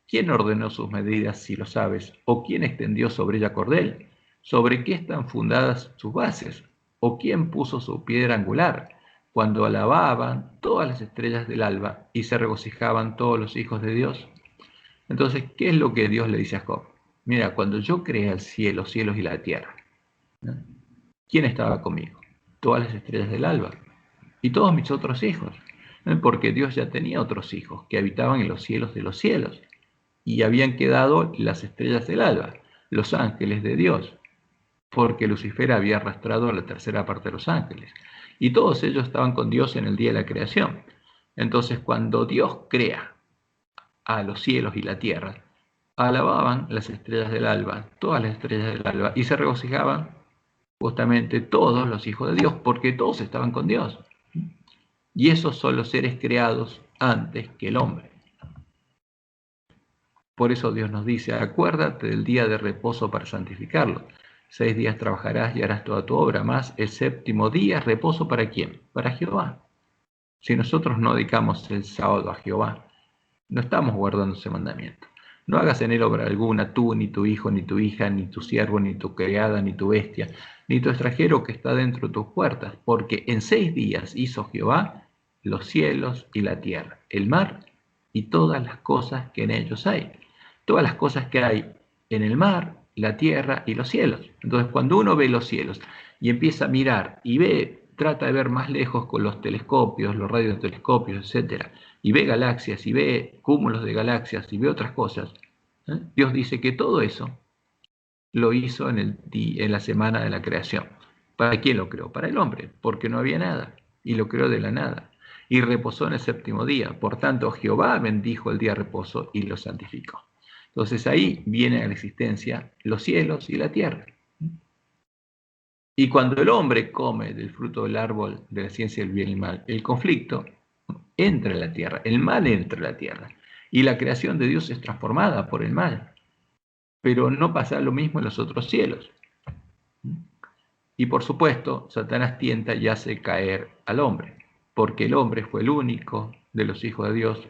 A: ¿Quién ordenó sus medidas si lo sabes? ¿O quién extendió sobre ella cordel? ¿Sobre qué están fundadas sus bases? ¿O quién puso su piedra angular? Cuando alababan todas las estrellas del alba y se regocijaban todos los hijos de Dios. Entonces, ¿qué es lo que Dios le dice a Job? Mira, cuando yo creé el cielo, cielos y la tierra, ¿no? ¿Quién estaba conmigo? Todas las estrellas del alba y todos mis otros hijos, ¿no? Porque Dios ya tenía otros hijos que habitaban en los cielos de los cielos y habían quedado las estrellas del alba, los ángeles de Dios, porque Lucifer había arrastrado a la tercera parte de los ángeles y todos ellos estaban con Dios en el día de la creación. Entonces, cuando Dios crea a los cielos y la tierra, alababan las estrellas del alba, todas las estrellas del alba, y se regocijaban justamente todos los hijos de Dios, porque todos estaban con Dios. Y esos son los seres creados antes que el hombre. Por eso Dios nos dice: acuérdate del día de reposo para santificarlo. 6 días trabajarás y harás toda tu obra, más el séptimo día reposo ¿para quién? Para Jehová. Si nosotros no dedicamos el sábado a Jehová, no estamos guardando ese mandamiento. No hagas en él obra alguna, tú, ni tu hijo, ni tu hija, ni tu siervo, ni tu criada, ni tu bestia, ni tu extranjero que está dentro de tus puertas, porque en 6 días hizo Jehová los cielos y la tierra, el mar y todas las cosas que en ellos hay. Todas las cosas que hay en el mar, la tierra y los cielos. Entonces, cuando uno ve los cielos y empieza a mirar y ve, trata de ver más lejos con los telescopios, los radiotelescopios, etcétera, y ve galaxias, y ve cúmulos de galaxias, y ve otras cosas, Dios dice que todo eso lo hizo en la semana de la creación. ¿Para quién lo creó? Para el hombre, porque no había nada, y lo creó de la nada. Y reposó en el séptimo día. Por tanto, Jehová bendijo el día de reposo y lo santificó. Entonces ahí viene a la existencia los cielos y la tierra. Y cuando el hombre come del fruto del árbol de la ciencia del bien y el mal, el conflicto entra en la tierra, el mal entra en la tierra. Y la creación de Dios es transformada por el mal. Pero no pasa lo mismo en los otros cielos. Y por supuesto, Satanás tienta y hace caer al hombre, porque el hombre fue el único de los hijos de Dios,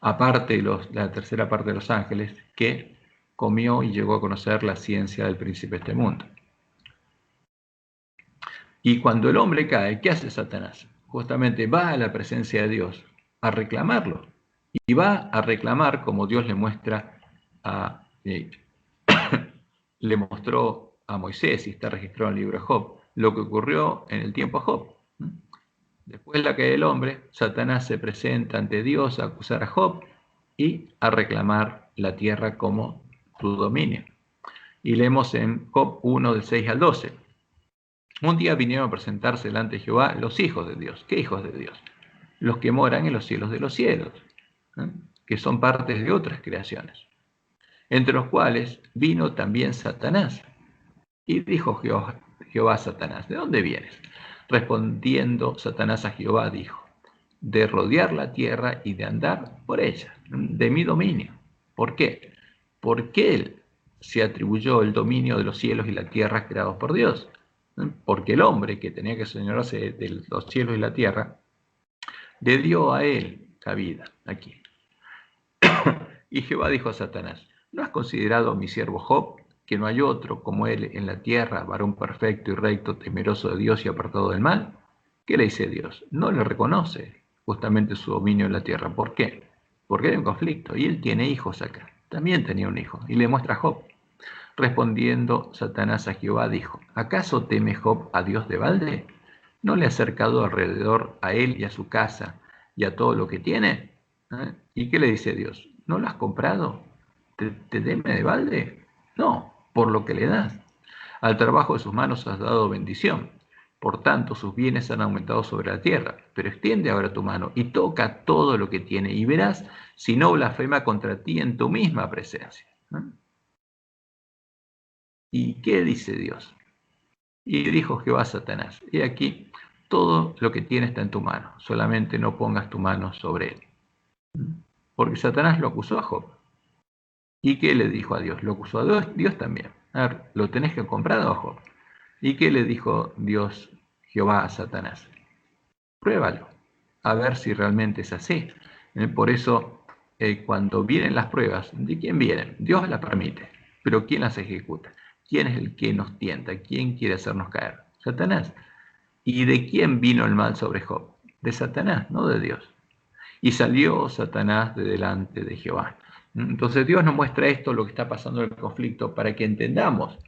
A: aparte de la tercera parte de los ángeles, que comió y llegó a conocer la ciencia del príncipe de este mundo. Y cuando el hombre cae, ¿qué hace Satanás? Justamente va a la presencia de Dios a reclamarlo. Y va a reclamar como Dios le muestra le mostró a Moisés, y está registrado en el libro de Job, lo que ocurrió en el tiempo de Job. Después de la caída del hombre, Satanás se presenta ante Dios a acusar a Job y a reclamar la tierra como su dominio. Y leemos en Job 1, del 6 al 12. Un día vinieron a presentarse delante de Jehová los hijos de Dios. ¿Qué hijos de Dios? Los que moran en los cielos de los cielos, que son partes de otras creaciones, entre los cuales vino también Satanás. Y dijo Jehová a Satanás: ¿de dónde vienes? Respondiendo Satanás a Jehová, dijo: de rodear la tierra y de andar por ella, de mi dominio. ¿Por qué? Porque él se atribuyó el dominio de los cielos y la tierra creados por Dios. Porque el hombre, que tenía que señorarse de los cielos y la tierra, le dio a él cabida aquí. Y Jehová dijo a Satanás: ¿no has considerado a mi siervo Job, que no hay otro como él en la tierra, varón perfecto y recto, temeroso de Dios y apartado del mal? ¿Qué le dice Dios? No le reconoce justamente su dominio en la tierra. ¿Por qué? Porque hay un conflicto y él tiene hijos acá. También tenía un hijo y le muestra a Job. Respondiendo Satanás a Jehová, dijo: ¿acaso teme Job a Dios de balde? ¿No le ha acercado alrededor a él y a su casa y a todo lo que tiene? ¿Y qué le dice Dios? ¿No lo has comprado? te teme de balde? No, por lo que le das. Al trabajo de sus manos has dado bendición. Por tanto, sus bienes han aumentado sobre la tierra. Pero extiende ahora tu mano y toca todo lo que tiene, y verás si no blasfema contra ti en tu misma presencia. ¿No? ¿Y qué dice Dios? Y dijo Jehová a Satanás: he aquí, todo lo que tiene está en tu mano, solamente no pongas tu mano sobre él. Porque Satanás lo acusó a Job. ¿Y qué le dijo a Dios? Lo acusó a Dios también. A ver, lo tenés que comprar a Job. ¿Y qué le dijo Dios, Jehová, a Satanás? Pruébalo, a ver si realmente es así. Por eso, cuando vienen las pruebas, ¿de quién vienen? Dios las permite, pero ¿quién las ejecuta? ¿Quién es el que nos tienta? ¿Quién quiere hacernos caer? Satanás. ¿Y de quién vino el mal sobre Job? De Satanás, no de Dios. Y salió Satanás de delante de Jehová. Entonces Dios nos muestra esto, lo que está pasando en el conflicto, para que entendamos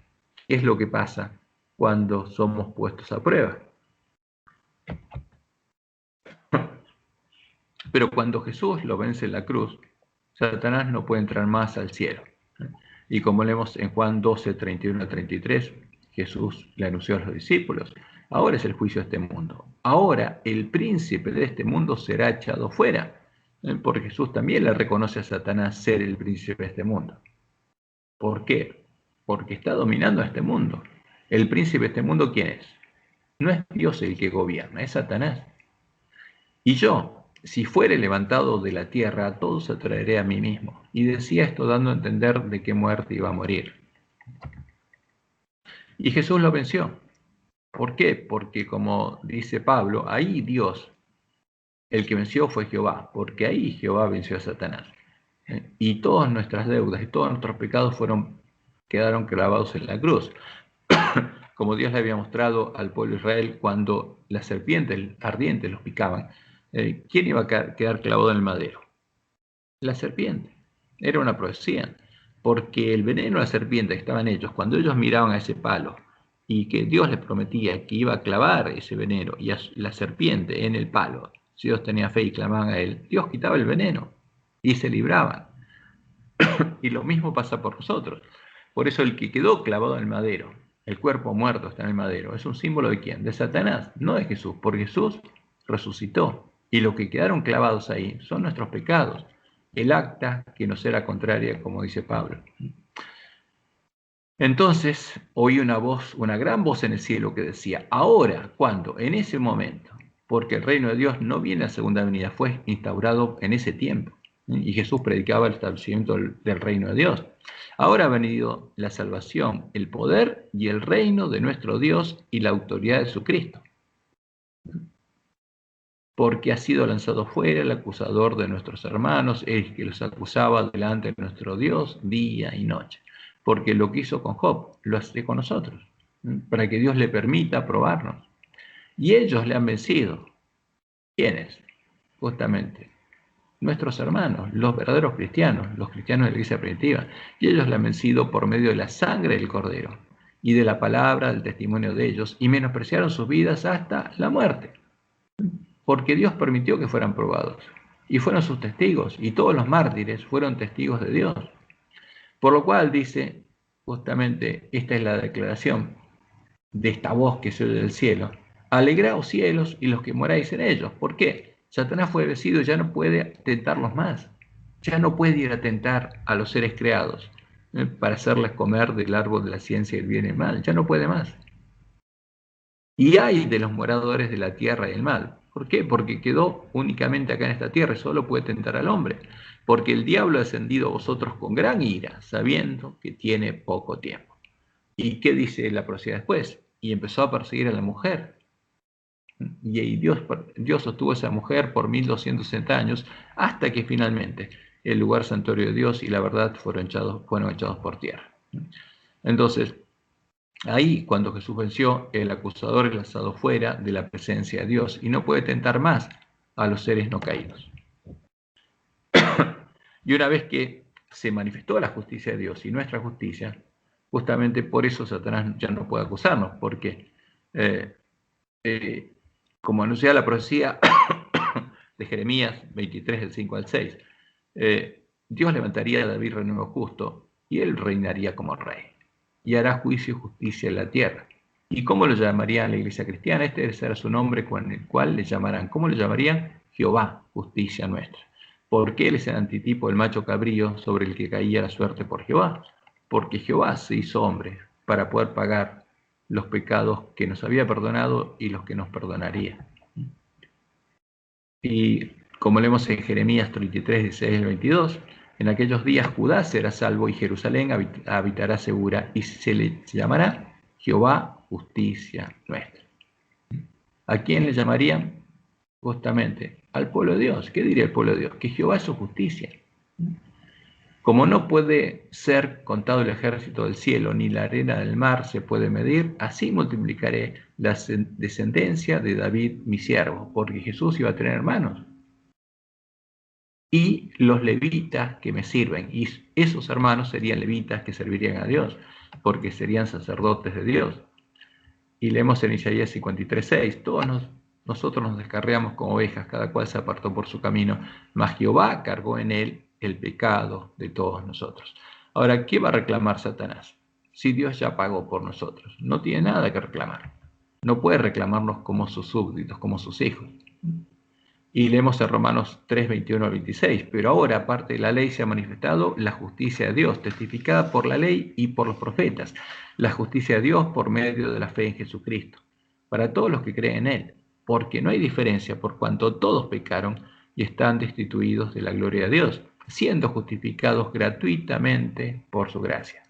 A: qué es lo que pasa cuando somos puestos a prueba. Pero cuando Jesús lo vence en la cruz, Satanás no puede entrar más al cielo. Y como leemos en Juan 12, 31 a 33, Jesús le anunció a los discípulos: ahora es el juicio de este mundo. Ahora el príncipe de este mundo será echado fuera. Porque Jesús también le reconoce a Satanás ser el príncipe de este mundo. ¿Por qué? Porque está dominando a este mundo. ¿El príncipe de este mundo quién es? No es Dios el que gobierna, es Satanás. Y yo, si fuere levantado de la tierra, a todos atraeré a mí mismo. Y decía esto dando a entender de qué muerte iba a morir. Y Jesús lo venció. ¿Por qué? Porque, como dice Pablo, ahí Dios, el que venció fue Jehová, porque ahí Jehová venció a Satanás. Y todas nuestras deudas y todos nuestros pecados quedaron clavados en la cruz. Como Dios le había mostrado al pueblo de Israel cuando las serpientes ardientes los picaban, ¿quién iba a quedar clavado en el madero? La serpiente. Era una profecía, porque el veneno de la serpiente que estaban ellos, cuando ellos miraban a ese palo y que Dios les prometía que iba a clavar ese veneno y a la serpiente en el palo, si Dios tenía fe y clamaban a él, Dios quitaba el veneno y se libraban. Y lo mismo pasa por nosotros. Por eso el que quedó clavado en el madero, el cuerpo muerto está en el madero, ¿es un símbolo de quién? De Satanás, no de Jesús, porque Jesús resucitó. Y lo que quedaron clavados ahí son nuestros pecados, el acta que nos era contraria, como dice Pablo. Entonces oí una voz, una gran voz en el cielo que decía: ahora, ¿cuándo? En ese momento, porque el reino de Dios no viene a segunda venida, fue instaurado en ese tiempo. Y Jesús predicaba el establecimiento del reino de Dios. Ahora ha venido la salvación, el poder y el reino de nuestro Dios y la autoridad de su Cristo. Porque ha sido lanzado fuera el acusador de nuestros hermanos, el que los acusaba delante de nuestro Dios día y noche. Porque lo que hizo con Job, lo hace con nosotros, para que Dios le permita probarnos. Y ellos le han vencido. ¿Quiénes? Justamente nuestros hermanos, los verdaderos cristianos, los cristianos de la iglesia primitiva. Y ellos le han vencido por medio de la sangre del Cordero y de la palabra del testimonio de ellos, y menospreciaron sus vidas hasta la muerte. Porque Dios permitió que fueran probados, y fueron sus testigos, y todos los mártires fueron testigos de Dios. Por lo cual dice, justamente, esta es la declaración de esta voz que se oye del cielo: alegraos cielos y los que moráis en ellos. ¿Por qué? Satanás fue vencido, ya no puede tentarlos más, ya no puede ir a tentar a los seres creados para hacerles comer del árbol de la ciencia del bien y el mal, ya no puede más. Y hay de los moradores de la tierra y el mal. ¿Por qué? Porque quedó únicamente acá en esta tierra y solo puede tentar al hombre. Porque el diablo ha descendido a vosotros con gran ira, sabiendo que tiene poco tiempo. ¿Y qué dice la profecía después? Y empezó a perseguir a la mujer. Y Dios sostuvo a esa mujer por 1260 años, hasta que finalmente el lugar santuario de Dios y la verdad fueron echados por tierra. Entonces, ahí, cuando Jesús venció, el acusador es lanzado fuera de la presencia de Dios y no puede tentar más a los seres no caídos. Y una vez que se manifestó la justicia de Dios y nuestra justicia, justamente por eso Satanás ya no puede acusarnos, porque como anuncia la profecía de Jeremías 23, del 5 al 6, Dios levantaría a David renuevo justo, y él reinaría como rey, y hará juicio y justicia en la tierra. ¿Y cómo lo llamarían la iglesia cristiana? Este será su nombre con el cual le llamarán. ¿Cómo lo llamarían? Jehová, justicia nuestra. Porque él es el antitipo del macho cabrío sobre el que caía la suerte por Jehová. Porque Jehová se hizo hombre para poder pagar los pecados que nos había perdonado y los que nos perdonaría. Y como leemos en Jeremías 33, 16 al 22, en aquellos días Judá será salvo y Jerusalén habitará segura y se le llamará Jehová justicia nuestra. ¿A quién le llamarían? Justamente al pueblo de Dios. ¿Qué diría el pueblo de Dios? Que Jehová es su justicia. Como no puede ser contado el ejército del cielo, ni la arena del mar se puede medir, así multiplicaré la descendencia de David mi siervo, porque Jesús iba a tener hermanos. Y los levitas que me sirven, y esos hermanos serían levitas que servirían a Dios, porque serían sacerdotes de Dios. Y leemos en Isaías 53:6, nosotros nos descarriamos como ovejas, cada cual se apartó por su camino, mas Jehová cargó en él el pecado de todos nosotros. Ahora, ¿qué va a reclamar Satanás? Si Dios ya pagó por nosotros, no tiene nada que reclamar. No puede reclamarnos como sus súbditos, como sus hijos. Y leemos en Romanos 3, 21 al 26, pero ahora, aparte de la ley, se ha manifestado la justicia de Dios, testificada por la ley y por los profetas, la justicia de Dios por medio de la fe en Jesucristo, para todos los que creen en Él, porque no hay diferencia por cuanto todos pecaron y están destituidos de la gloria de Dios, siendo justificados gratuitamente por su gracia,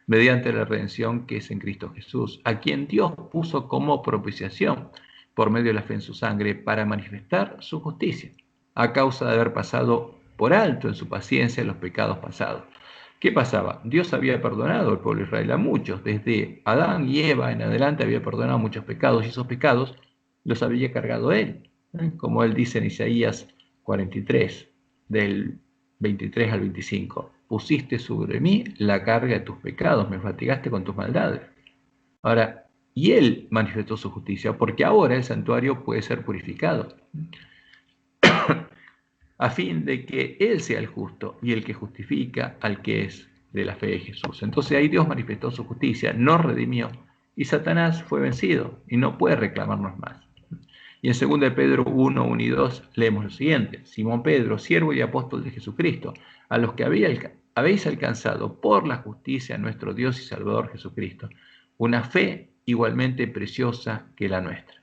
A: mediante la redención que es en Cristo Jesús, a quien Dios puso como propiciación por medio de la fe en su sangre, para manifestar su justicia, a causa de haber pasado por alto en su paciencia los pecados pasados. ¿Qué pasaba? Dios había perdonado al pueblo de Israel a muchos, desde Adán y Eva en adelante había perdonado muchos pecados, y esos pecados los había cargado él, como él dice en Isaías 43, del 23 al 25. Pusiste sobre mí la carga de tus pecados, me fatigaste con tus maldades. Ahora, y él manifestó su justicia, porque ahora el santuario puede ser purificado, a fin de que él sea el justo y el que justifica al que es de la fe de Jesús. Entonces ahí Dios manifestó su justicia, nos redimió, y Satanás fue vencido y no puede reclamarnos más. Y en 2 Pedro 1, 1 y 2 leemos lo siguiente: Simón Pedro, siervo y apóstol de Jesucristo, a los que habéis alcanzado por la justicia a nuestro Dios y Salvador Jesucristo, una fe igualmente preciosa que la nuestra.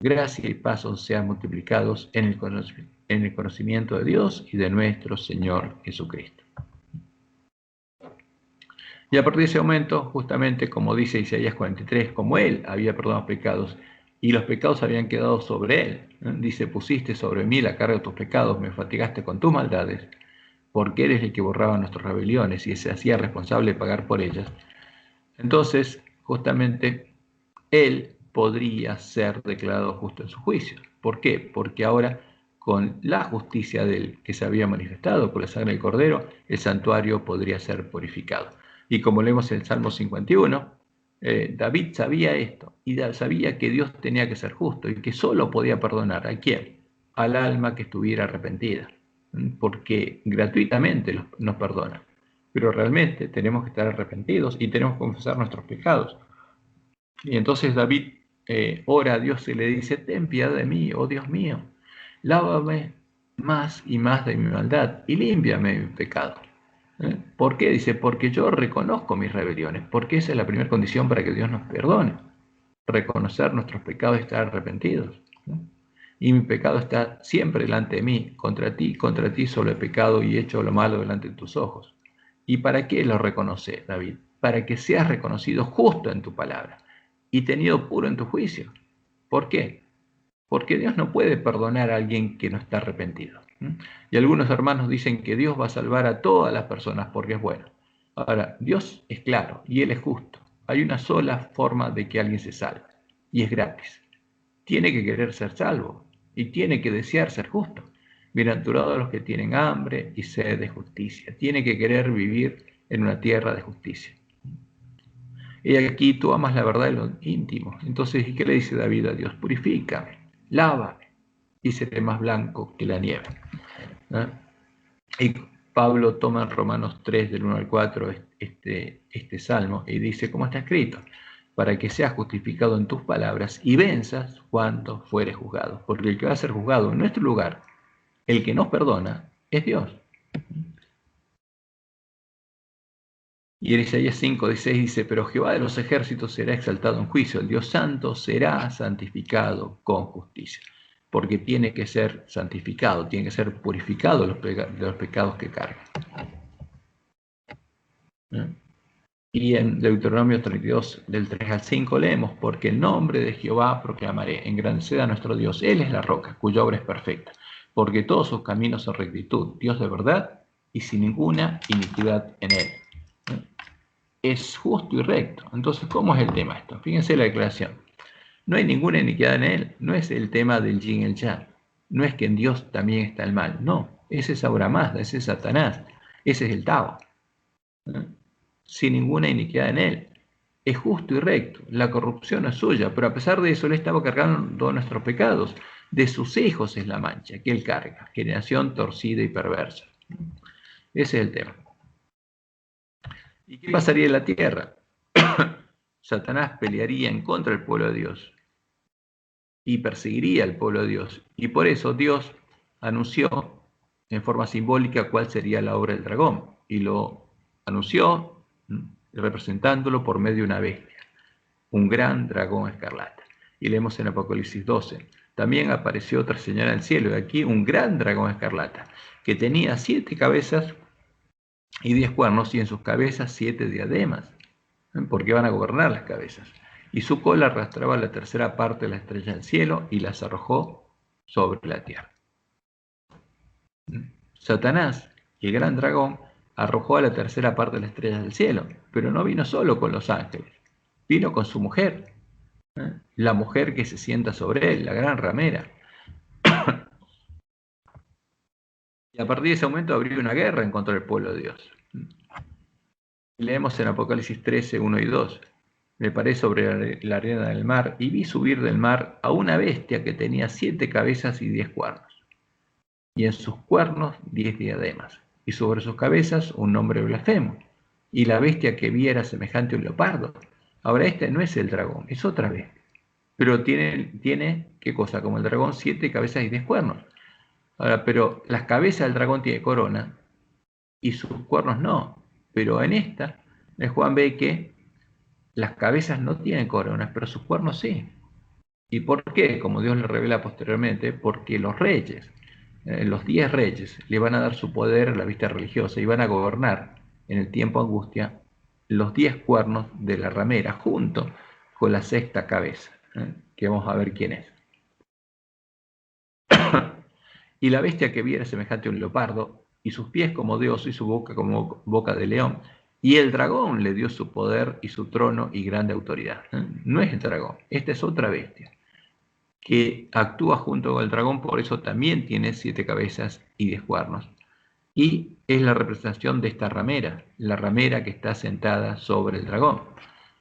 A: Gracia y paz sean multiplicados en el conocimiento de Dios y de nuestro Señor Jesucristo. Y a partir de ese momento, justamente como dice Isaías 43, como él había perdonado pecados y los pecados habían quedado sobre él, dice: pusiste sobre mí la carga de tus pecados, me fatigaste con tus maldades, porque eres el que borraba nuestras rebeliones y se hacía responsable de pagar por ellas. Entonces, justamente, él podría ser declarado justo en su juicio. ¿Por qué? Porque ahora, con la justicia de él que se había manifestado por la sangre del Cordero, el santuario podría ser purificado. Y como leemos en el Salmo 51, David sabía esto, y sabía que Dios tenía que ser justo y que solo podía perdonar ¿a quién? Al alma que estuviera arrepentida, porque gratuitamente nos perdona. Pero realmente tenemos que estar arrepentidos y tenemos que confesar nuestros pecados. Y entonces David ora a Dios y le dice: ten piedad de mí, oh Dios mío, lávame más y más de mi maldad y límpiame de mi pecado. ¿Por qué? Dice: porque yo reconozco mis rebeliones, porque esa es la primera condición para que Dios nos perdone, reconocer nuestros pecados y estar arrepentidos. Y mi pecado está siempre delante de mí, contra ti solo he pecado y he hecho lo malo delante de tus ojos. ¿Y para qué lo reconoce David? Para que seas reconocido justo en tu palabra y tenido puro en tu juicio. ¿Por qué? Porque Dios no puede perdonar a alguien que no está arrepentido. Y algunos hermanos dicen que Dios va a salvar a todas las personas porque es bueno. Ahora, Dios es claro y Él es justo. Hay una sola forma de que alguien se salve, y es gratis. Tiene que querer ser salvo y tiene que desear ser justo. Bienaventurados los que tienen hambre y sed de justicia. Tiene que querer vivir en una tierra de justicia. Y aquí tú amas la verdad en lo íntimo. Entonces, ¿qué le dice David a Dios? Purifícame, lávame y seré más blanco que la nieve. ¿No? Y Pablo toma en Romanos 3, del 1 al 4, este salmo y dice, como está escrito, para que seas justificado en tus palabras y venzas cuando fueres juzgado. Porque el que va a ser juzgado en nuestro lugar, el que nos perdona, es Dios. Y en Isaías 5:16 dice, pero Jehová de los ejércitos será exaltado en juicio, el Dios santo será santificado con justicia, porque tiene que ser santificado, tiene que ser purificado de los pecados que carga. Y en Deuteronomio 32, del 3 al 5 leemos, porque el nombre de Jehová proclamaré, engrandeced a nuestro Dios, Él es la roca, cuya obra es perfecta, porque todos sus caminos son rectitud, Dios de verdad y sin ninguna iniquidad en Él. Es justo y recto. Entonces, ¿cómo es el tema esto? Fíjense la declaración. No hay ninguna iniquidad en Él, no es el tema del yin y el yang, no es que en Dios también está el mal, no, ese es Aura Mazda, ese es Satanás, ese es el Tao. Sin ninguna iniquidad en él. Es justo y recto, la corrupción no es suya, pero a pesar de eso él estaba cargando todos nuestros pecados. De sus hijos es la mancha que él carga, generación torcida y perversa. Ese es el tema. ¿Y qué pasaría en la tierra? Satanás pelearía en contra del pueblo de Dios y perseguiría al pueblo de Dios. Y por eso Dios anunció en forma simbólica cuál sería la obra del dragón. Y lo anunció representándolo por medio de una bestia, un gran dragón escarlata. Y leemos en Apocalipsis 12, también apareció otra señal en el cielo, y aquí un gran dragón escarlata, que tenía 7 cabezas y 10 cuernos, y en sus cabezas 7 diademas, porque van a gobernar las cabezas. Y su cola arrastraba la tercera parte de la estrella del cielo y las arrojó sobre la tierra. Satanás, el gran dragón, arrojó a la tercera parte de las estrellas del cielo, pero no vino solo con los ángeles, vino con su mujer, la mujer que se sienta sobre él, la gran ramera. Y a partir de ese momento abrió una guerra en contra del pueblo de Dios. Leemos en Apocalipsis 13, 1 y 2. Me paré sobre la arena del mar y vi subir del mar a una bestia que tenía 7 cabezas y 10 cuernos, y en sus cuernos 10 diademas, y sobre sus cabezas un nombre blasfemo. Y la bestia que vi era semejante a un leopardo. Ahora este no es el dragón, es otra bestia. Pero tiene ¿qué cosa? Como el dragón, 7 cabezas y 10 cuernos. Ahora, pero las cabezas del dragón tiene corona y sus cuernos no. Pero en esta, Juan ve que las cabezas no tienen coronas, pero sus cuernos sí. ¿Y por qué? Como Dios le revela posteriormente, porque los reyes, los 10 reyes, le van a dar su poder a la vista religiosa y van a gobernar en el tiempo angustia los 10 cuernos de la ramera junto con la 6ª cabeza, que vamos a ver quién es. Y la bestia que vi era semejante a un leopardo, y sus pies como de oso y su boca como boca de león. Y el dragón le dio su poder y su trono y grande autoridad. No es el dragón, esta es otra bestia, que actúa junto con el dragón, por eso también tiene 7 cabezas y 10 cuernos. Y es la representación de esta ramera, la ramera que está sentada sobre el dragón.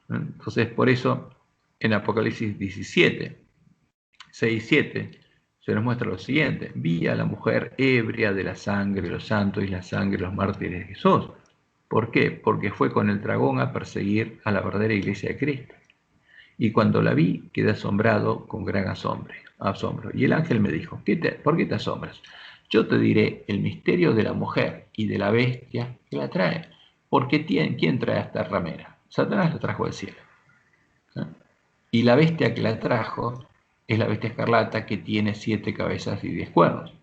A: Entonces, por eso, en Apocalipsis 17, 6 y 7, se nos muestra lo siguiente: vi a la mujer ebria de la sangre de los santos y la sangre de los mártires de Jesús. ¿Por qué? Porque fue con el dragón a perseguir a la verdadera iglesia de Cristo. Y cuando la vi, quedé asombrado con gran asombro. Y el ángel me dijo, ¿por qué te asombras? Yo te diré el misterio de la mujer y de la bestia que la trae. Porque ¿quién trae a esta ramera? Satanás la trajo del cielo. Y la bestia que la trajo es la bestia escarlata, que tiene 7 cabezas y 10 cuernos.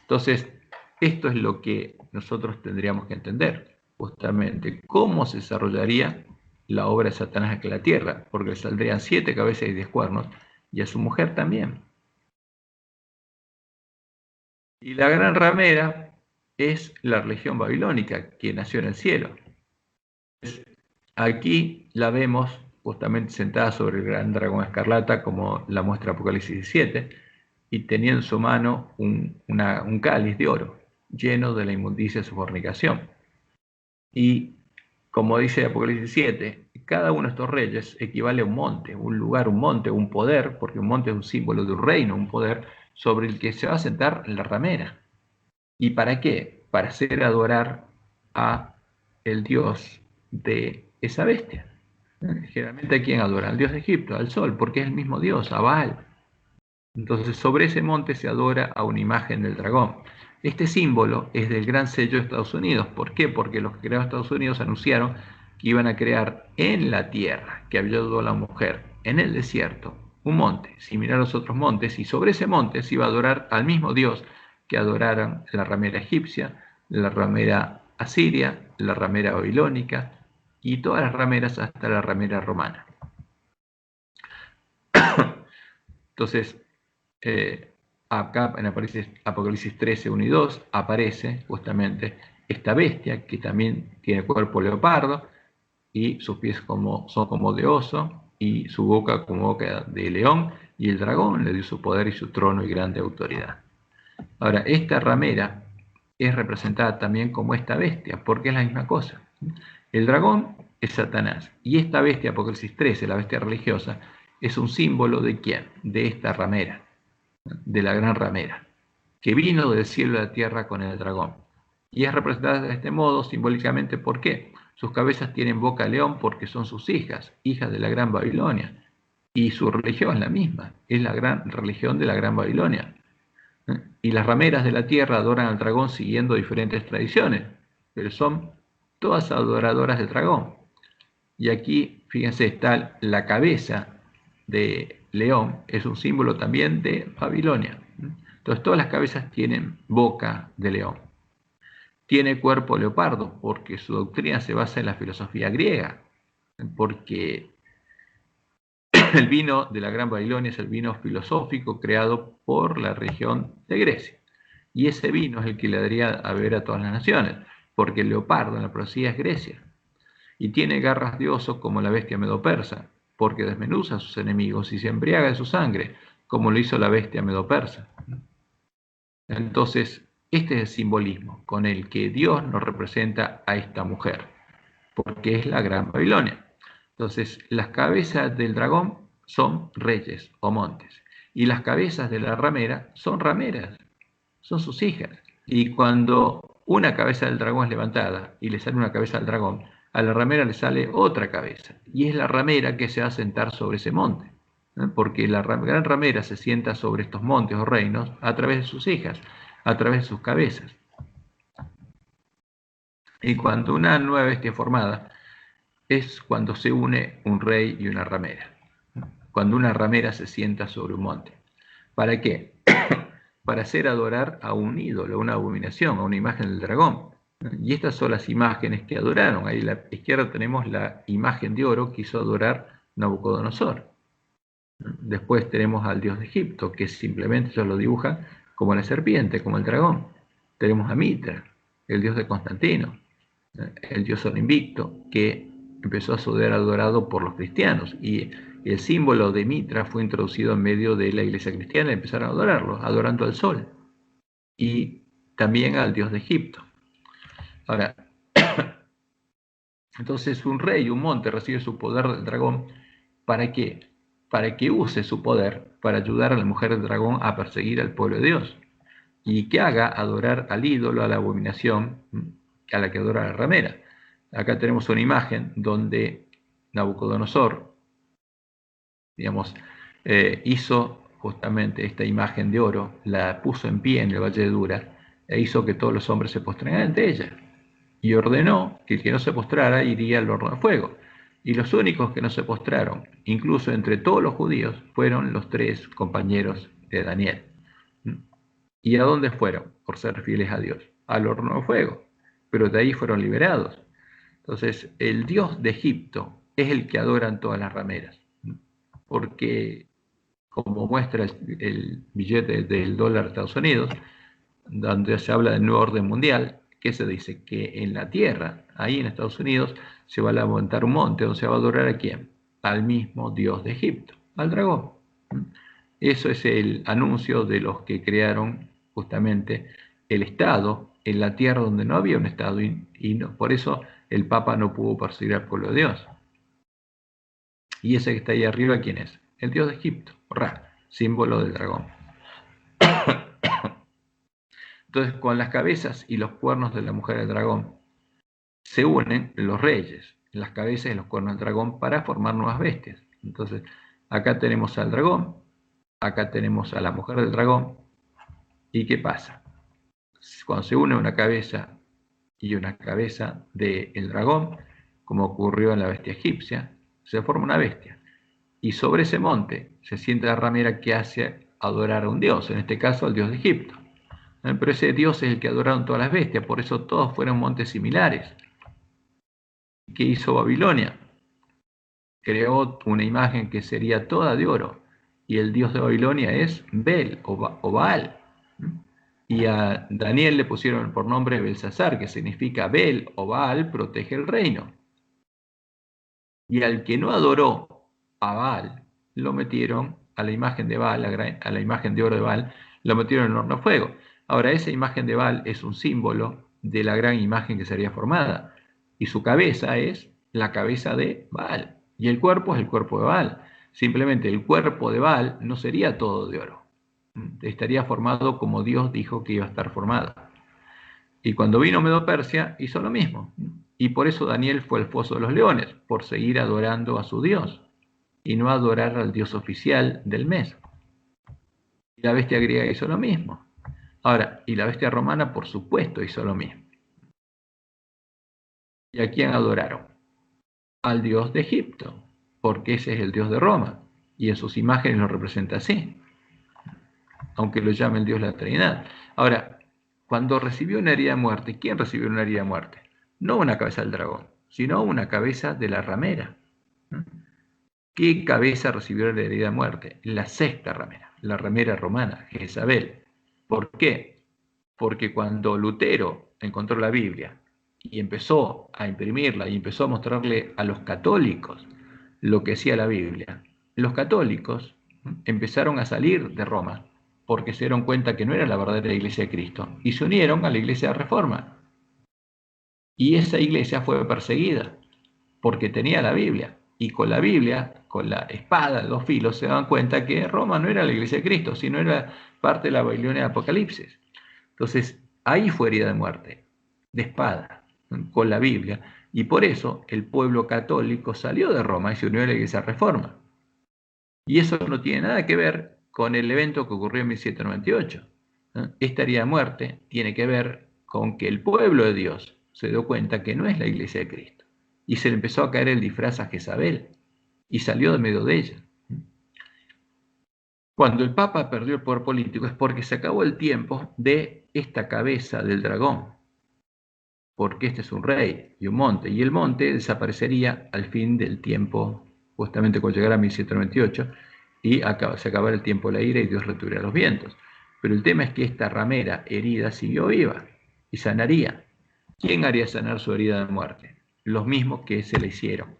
A: Entonces, esto es lo que nosotros tendríamos que entender, justamente, cómo se desarrollaría la obra de Satanás aquí en la tierra, porque saldrían 7 cabezas y 10 cuernos, y a su mujer también. Y la gran ramera es la religión babilónica, que nació en el cielo. Aquí la vemos justamente sentada sobre el gran dragón escarlata, como la muestra Apocalipsis 17, y tenía en su mano un cáliz de oro, lleno de la inmundicia de su fornicación. Y como dice Apocalipsis 7, cada uno de estos reyes equivale a un monte, un lugar, un monte, un poder, porque un monte es un símbolo de un reino, un poder sobre el que se va a sentar la ramera. ¿Y para qué? Para hacer adorar a el dios de esa bestia. Generalmente a quién adora, al dios de Egipto, al sol, porque es el mismo dios, a Baal. Entonces sobre ese monte se adora a una imagen del dragón. Este símbolo es del gran sello de Estados Unidos. ¿Por qué? Porque los que crearon Estados Unidos anunciaron que iban a crear en la tierra que había dado la mujer, en el desierto, un monte similar a los otros montes, y sobre ese monte se iba a adorar al mismo Dios que adoraron la ramera egipcia, la ramera asiria, la ramera babilónica y todas las rameras hasta la ramera romana. Entonces, acá en Apocalipsis 13, 1 y 2 aparece justamente esta bestia que también tiene cuerpo leopardo y sus pies son como de oso y su boca como boca de león, y el dragón le dio su poder y su trono y grande autoridad. Ahora, esta ramera es representada también como esta bestia, porque es la misma cosa. El dragón es Satanás, y esta bestia, Apocalipsis 13, la bestia religiosa, es un símbolo de ¿quién? De esta ramera, de la gran ramera, que vino del cielo a la tierra con el dragón. Y es representada de este modo simbólicamente, ¿por qué? Sus cabezas tienen boca de león porque son sus hijas, hijas de la gran Babilonia. Y su religión es la misma, es la gran religión de la gran Babilonia. Y las rameras de la tierra adoran al dragón siguiendo diferentes tradiciones, pero son todas adoradoras del dragón. Y aquí, fíjense, está la cabeza de león, es un símbolo también de Babilonia. Entonces todas las cabezas tienen boca de león. Tiene cuerpo leopardo, porque su doctrina se basa en la filosofía griega, porque el vino de la Gran Babilonia es el vino filosófico creado por la región de Grecia. Y ese vino es el que le daría a beber a todas las naciones, porque el leopardo en la profecía es Grecia. Y tiene garras de oso como la bestia medo-persa, porque desmenuza a sus enemigos y se embriaga de su sangre, como lo hizo la bestia medo-persa. Entonces, este es el simbolismo con el que Dios nos representa a esta mujer, porque es la Gran Babilonia. Entonces, las cabezas del dragón son reyes o montes, y las cabezas de la ramera son rameras, son sus hijas. Y cuando una cabeza del dragón es levantada y le sale una cabeza al dragón, a la ramera le sale otra cabeza, y es la ramera que se va a sentar sobre ese monte, porque la gran ramera se sienta sobre estos montes o reinos a través de sus hijas, a través de sus cabezas. Y cuando una nueva bestia formada es cuando se une un rey y una ramera, cuando una ramera se sienta sobre un monte. ¿Para qué? Para hacer adorar a un ídolo, a una abominación, a una imagen del dragón. Y estas son las imágenes que adoraron. Ahí a la izquierda tenemos la imagen de oro que hizo adorar Nabucodonosor. Después tenemos al dios de Egipto, que simplemente ellos lo dibujan como la serpiente, como el dragón. Tenemos a Mitra, el dios de Constantino, el dios invicto, que empezó a ser adorado por los cristianos. Y el símbolo de Mitra fue introducido en medio de la iglesia cristiana y empezaron a adorarlo, adorando al sol. Y también al dios de Egipto. Ahora, entonces un rey, un monte, recibe su poder del dragón. ¿Para qué? Para que use su poder para ayudar a la mujer del dragón a perseguir al pueblo de Dios. Y que haga adorar al ídolo, a la abominación, a la que adora la ramera. Acá tenemos una imagen donde Nabucodonosor, digamos, hizo justamente esta imagen de oro, la puso en pie en el valle de Dura, e hizo que todos los hombres se postraran ante ella. Y ordenó que el que no se postrara iría al horno de fuego. Y los únicos que no se postraron, incluso entre todos los judíos, fueron los 3 compañeros de Daniel. ¿Y a dónde fueron? Por ser fieles a Dios. Al horno de fuego. Pero de ahí fueron liberados. Entonces, el Dios de Egipto es el que adoran todas las rameras. Porque, como muestra el billete del dólar de Estados Unidos, donde se habla del nuevo orden mundial, ¿qué se dice? Que en la tierra, ahí en Estados Unidos, se va a levantar un monte donde se va a adorar ¿a quién? Al mismo Dios de Egipto, al dragón. Eso es el anuncio de los que crearon justamente el Estado en la tierra donde no había un Estado, y no, por eso el Papa no pudo perseguir al pueblo de Dios. Y ese que está ahí arriba, ¿quién es? El Dios de Egipto, Ra, símbolo del dragón. Entonces, con las cabezas y los cuernos de la mujer del dragón, se unen los reyes, las cabezas y los cuernos del dragón, para formar nuevas bestias. Entonces, acá tenemos al dragón, acá tenemos a la mujer del dragón. ¿Y qué pasa? Cuando se une una cabeza y una cabeza del dragón, como ocurrió en la bestia egipcia, se forma una bestia. Y sobre ese monte se siente la ramera que hace adorar a un dios, en este caso al dios de Egipto. Pero ese dios es el que adoraron todas las bestias, por eso todos fueron montes similares. ¿Qué hizo Babilonia? Creó una imagen que sería toda de oro, y el dios de Babilonia es Bel o Baal. Y a Daniel le pusieron por nombre Belsasar, que significa Bel o Baal protege el reino. Y al que no adoró a Baal, lo metieron a la imagen de Baal, a la imagen de oro de Baal, lo metieron en el horno de fuego. Ahora, esa imagen de Baal es un símbolo de la gran imagen que sería formada. Y su cabeza es la cabeza de Baal. Y el cuerpo es el cuerpo de Baal. Simplemente el cuerpo de Baal no sería todo de oro. Estaría formado como Dios dijo que iba a estar formado. Y cuando vino Medo-Persia hizo lo mismo. Y por eso Daniel fue al foso de los leones, por seguir adorando a su Dios y no adorar al Dios oficial del mes. Y la bestia griega hizo lo mismo. Ahora, y la bestia romana, por supuesto, hizo lo mismo. ¿Y a quién adoraron? Al Dios de Egipto, porque ese es el Dios de Roma, y en sus imágenes lo representa así, aunque lo llame el Dios de la Trinidad. Ahora, cuando recibió una herida de muerte, ¿quién recibió una herida de muerte? No una cabeza del dragón, sino una cabeza de la ramera. ¿Qué cabeza recibió la herida de muerte? La sexta ramera, la ramera romana, Jezabel. ¿Por qué? Porque cuando Lutero encontró la Biblia y empezó a imprimirla y empezó a mostrarle a los católicos lo que decía la Biblia, los católicos empezaron a salir de Roma porque se dieron cuenta que no era la verdadera iglesia de Cristo y se unieron a la iglesia de Reforma. Y esa iglesia fue perseguida porque tenía la Biblia. Y con la Biblia, con la espada de dos filos, se daban cuenta que Roma no era la iglesia de Cristo, sino era parte de la Babilonia de Apocalipsis. Entonces, ahí fue herida de muerte, de espada, con la Biblia. Y por eso el pueblo católico salió de Roma y se unió a la iglesia Reforma. Y eso no tiene nada que ver con el evento que ocurrió en 1798. Esta herida de muerte tiene que ver con que el pueblo de Dios se dio cuenta que no es la iglesia de Cristo. Y se le empezó a caer el disfraz a Jezabel y salió de medio de ella. Cuando el Papa perdió el poder político es porque se acabó el tiempo de esta cabeza del dragón, porque este es un rey y un monte, y el monte desaparecería al fin del tiempo, justamente cuando llegara a 1798, y se acabara el tiempo de la ira y Dios retuviera los vientos. Pero el tema es que esta ramera herida siguió viva y sanaría. ¿Quién haría sanar su herida de muerte? Los mismos que se le hicieron.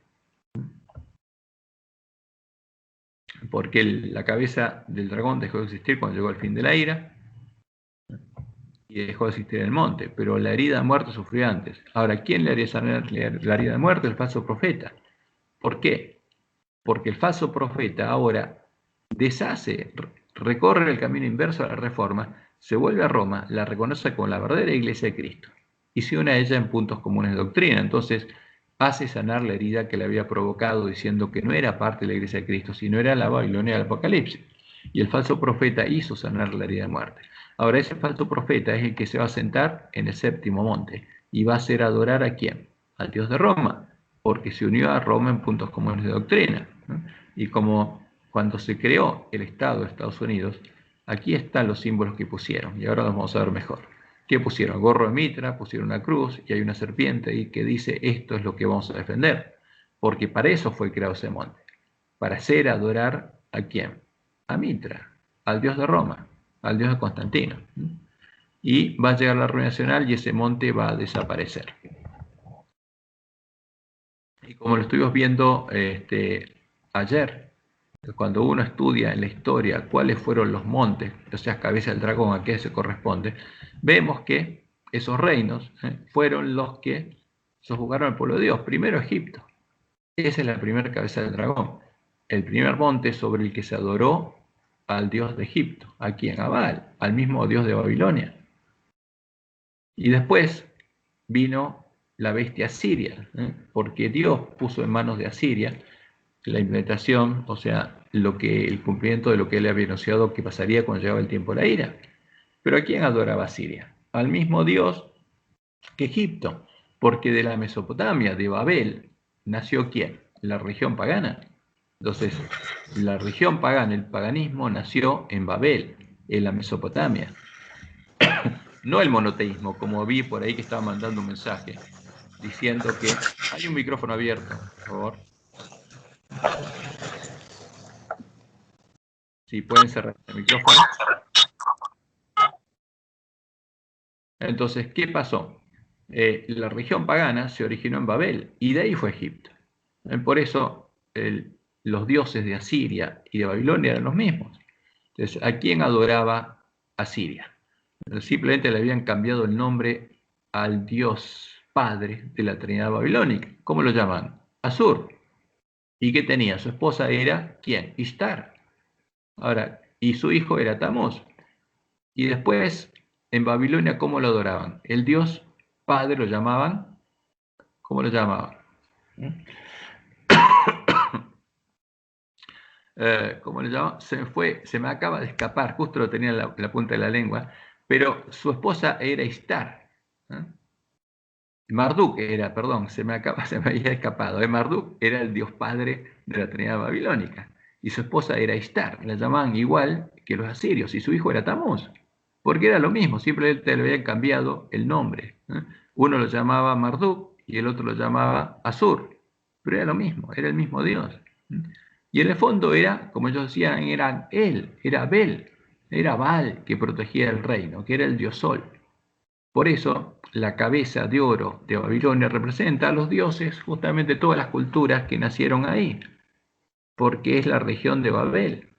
A: Porque la cabeza del dragón dejó de existir cuando llegó el fin de la ira y dejó de existir el monte, pero la herida de muerte sufrió antes. Ahora, ¿quién le haría sanar la herida de muerte? El falso profeta. ¿Por qué? Porque el falso profeta ahora deshace, recorre el camino inverso a la reforma, se vuelve a Roma, la reconoce como la verdadera iglesia de Cristo y se une a ella en puntos comunes de doctrina. Entonces hace sanar la herida que le había provocado diciendo que no era parte de la iglesia de Cristo, sino era la Babilonia del Apocalipsis. Y el falso profeta hizo sanar la herida de muerte. Ahora ese falso profeta es el que se va a sentar en el séptimo monte y va a hacer adorar ¿a quién? Al Dios de Roma, porque se unió a Roma en puntos comunes de doctrina. Y como cuando se creó el Estado de Estados Unidos, aquí están los símbolos que pusieron, y ahora los vamos a ver mejor. ¿Qué pusieron? El gorro de Mitra, pusieron una cruz, y hay una serpiente ahí que dice, esto es lo que vamos a defender, porque para eso fue creado ese monte, para hacer adorar ¿a quién? A Mitra, al dios de Roma, al dios de Constantino. Y va a llegar la ruina nacional y ese monte va a desaparecer. Y como lo estuvimos viendo ayer, cuando uno estudia en la historia cuáles fueron los montes, o sea, cabeza del dragón, a qué se corresponde, vemos que esos reinos fueron los que sojuzgaron al pueblo de Dios. Primero Egipto. Esa es la primera cabeza del dragón. El primer monte sobre el que se adoró al dios de Egipto. ¿A quién? A Baal, al mismo dios de Babilonia. Y después vino la bestia asiria, porque Dios puso en manos de Asiria la implementación, o sea, el cumplimiento de lo que él había anunciado que pasaría cuando llegaba el tiempo de la ira. Pero ¿a quién adoraba Asiria? Al mismo Dios que Egipto, porque de la Mesopotamia, de Babel, nació ¿quién? La religión pagana. Entonces, la religión pagana, el paganismo, nació en Babel, en la Mesopotamia. No el monoteísmo, como vi por ahí que estaba mandando un mensaje diciendo que hay un micrófono abierto, por favor. Si pueden cerrar el micrófono. Entonces, ¿qué pasó? La religión pagana se originó en Babel y de ahí fue Egipto. Por eso los dioses de Asiria y de Babilonia eran los mismos. Entonces, ¿a quién adoraba Asiria? Simplemente le habían cambiado el nombre al dios padre de la Trinidad babilónica. ¿Cómo lo llaman? Asur. ¿Y qué tenía? Su esposa era, ¿quién? Ishtar. Ahora, y su hijo era Tamuz. Y después, en Babilonia, ¿cómo lo adoraban? El dios padre lo llamaban, ¿cómo lo llamaban? ¿Cómo le llamaban? Se me acaba de escapar, justo lo tenía en la punta de la lengua, pero su esposa era Ishtar. Marduk era, perdón, se me había escapado. Marduk era el dios padre de la Trinidad babilónica. Y su esposa era Ishtar, la llamaban igual que los asirios, y su hijo era Tamuz. Porque era lo mismo, simplemente le habían cambiado el nombre. Uno lo llamaba Marduk y el otro lo llamaba Asur. Pero era lo mismo, era el mismo dios. Y en el fondo era, como ellos decían, era Bel, era Baal que protegía el reino, que era el dios sol. Por eso, la cabeza de oro de Babilonia representa a los dioses, justamente todas las culturas que nacieron ahí, porque es la región de Babel.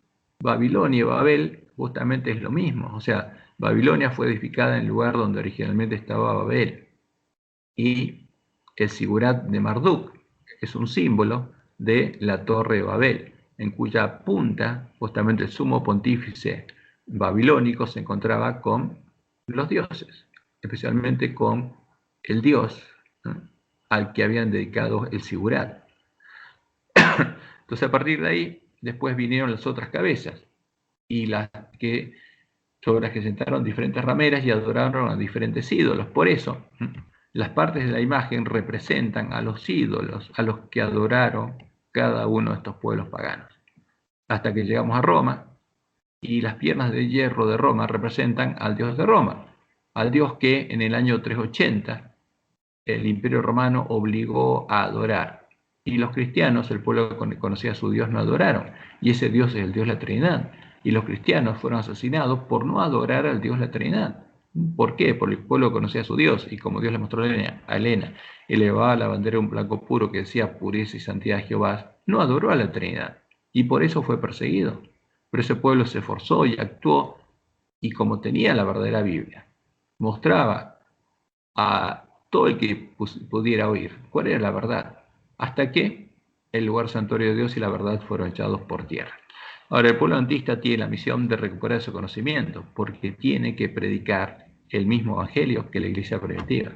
A: Babilonia y Babel justamente es lo mismo, o sea, Babilonia fue edificada en el lugar donde originalmente estaba Babel. Y el sigurat de Marduk es un símbolo de la torre de Babel, en cuya punta justamente el sumo pontífice babilónico se encontraba con los dioses, especialmente con el dios, ¿no?, al que habían dedicado el sigurat. Entonces, a partir de ahí, después vinieron las otras cabezas, y sobre las que sentaron diferentes rameras y adoraron a diferentes ídolos. Por eso, las partes de la imagen representan a los ídolos a los que adoraron cada uno de estos pueblos paganos. Hasta que llegamos a Roma, y las piernas de hierro de Roma representan al dios de Roma, al dios que en el año 380 el Imperio Romano obligó a adorar. Y los cristianos, el pueblo que conocía a su Dios, no adoraron. Y ese Dios es el Dios de la Trinidad. Y los cristianos fueron asesinados por no adorar al Dios de la Trinidad. ¿Por qué? Porque el pueblo conocía a su Dios. Y como Dios le mostró a Helena, elevaba la bandera de un blanco puro que decía pureza y santidad de Jehová, no adoró a la Trinidad. Y por eso fue perseguido. Pero ese pueblo se esforzó y actuó. Y como tenía la verdadera Biblia, mostraba a todo el que pudiera oír cuál era la verdad, hasta que el lugar santuario de Dios y la verdad fueron echados por tierra. Ahora, el pueblo adventista tiene la misión de recuperar ese conocimiento, porque tiene que predicar el mismo evangelio que la iglesia primitiva.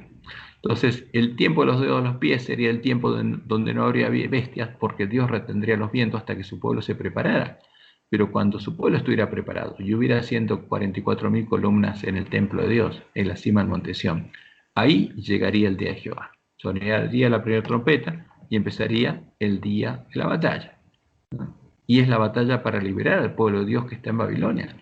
A: Entonces, el tiempo de los dedos de los pies sería el tiempo donde no habría bestias, porque Dios retendría los vientos hasta que su pueblo se preparara. Pero cuando su pueblo estuviera preparado y hubiera 144.000 columnas en el templo de Dios, en la cima del monte Sión, ahí llegaría el día de Jehová. Sonaría la primera trompeta y empezaría el día de la batalla, ¿no? Y es la batalla para liberar al pueblo de Dios que está en Babilonia.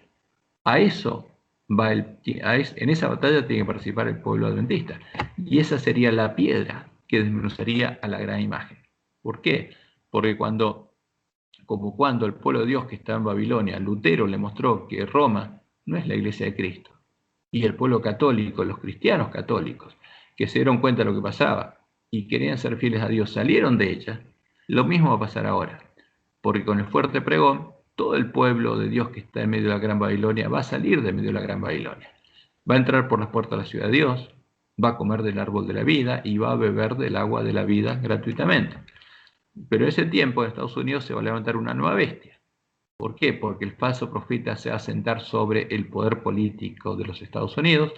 A: A eso va en esa batalla tiene que participar el pueblo adventista. Y esa sería la piedra que desmenuzaría a la gran imagen. ¿Por qué? Porque cuando el pueblo de Dios que está en Babilonia, Lutero le mostró que Roma no es la iglesia de Cristo, y el pueblo católico, los cristianos católicos, que se dieron cuenta de lo que pasaba y querían ser fieles a Dios, salieron de ella, lo mismo va a pasar ahora, porque con el fuerte pregón, todo el pueblo de Dios que está en medio de la Gran Babilonia va a salir de medio de la Gran Babilonia, va a entrar por las puertas de la ciudad de Dios, va a comer del árbol de la vida y va a beber del agua de la vida gratuitamente. Pero en ese tiempo en Estados Unidos se va a levantar una nueva bestia. ¿Por qué? Porque el falso profeta se va a sentar sobre el poder político de los Estados Unidos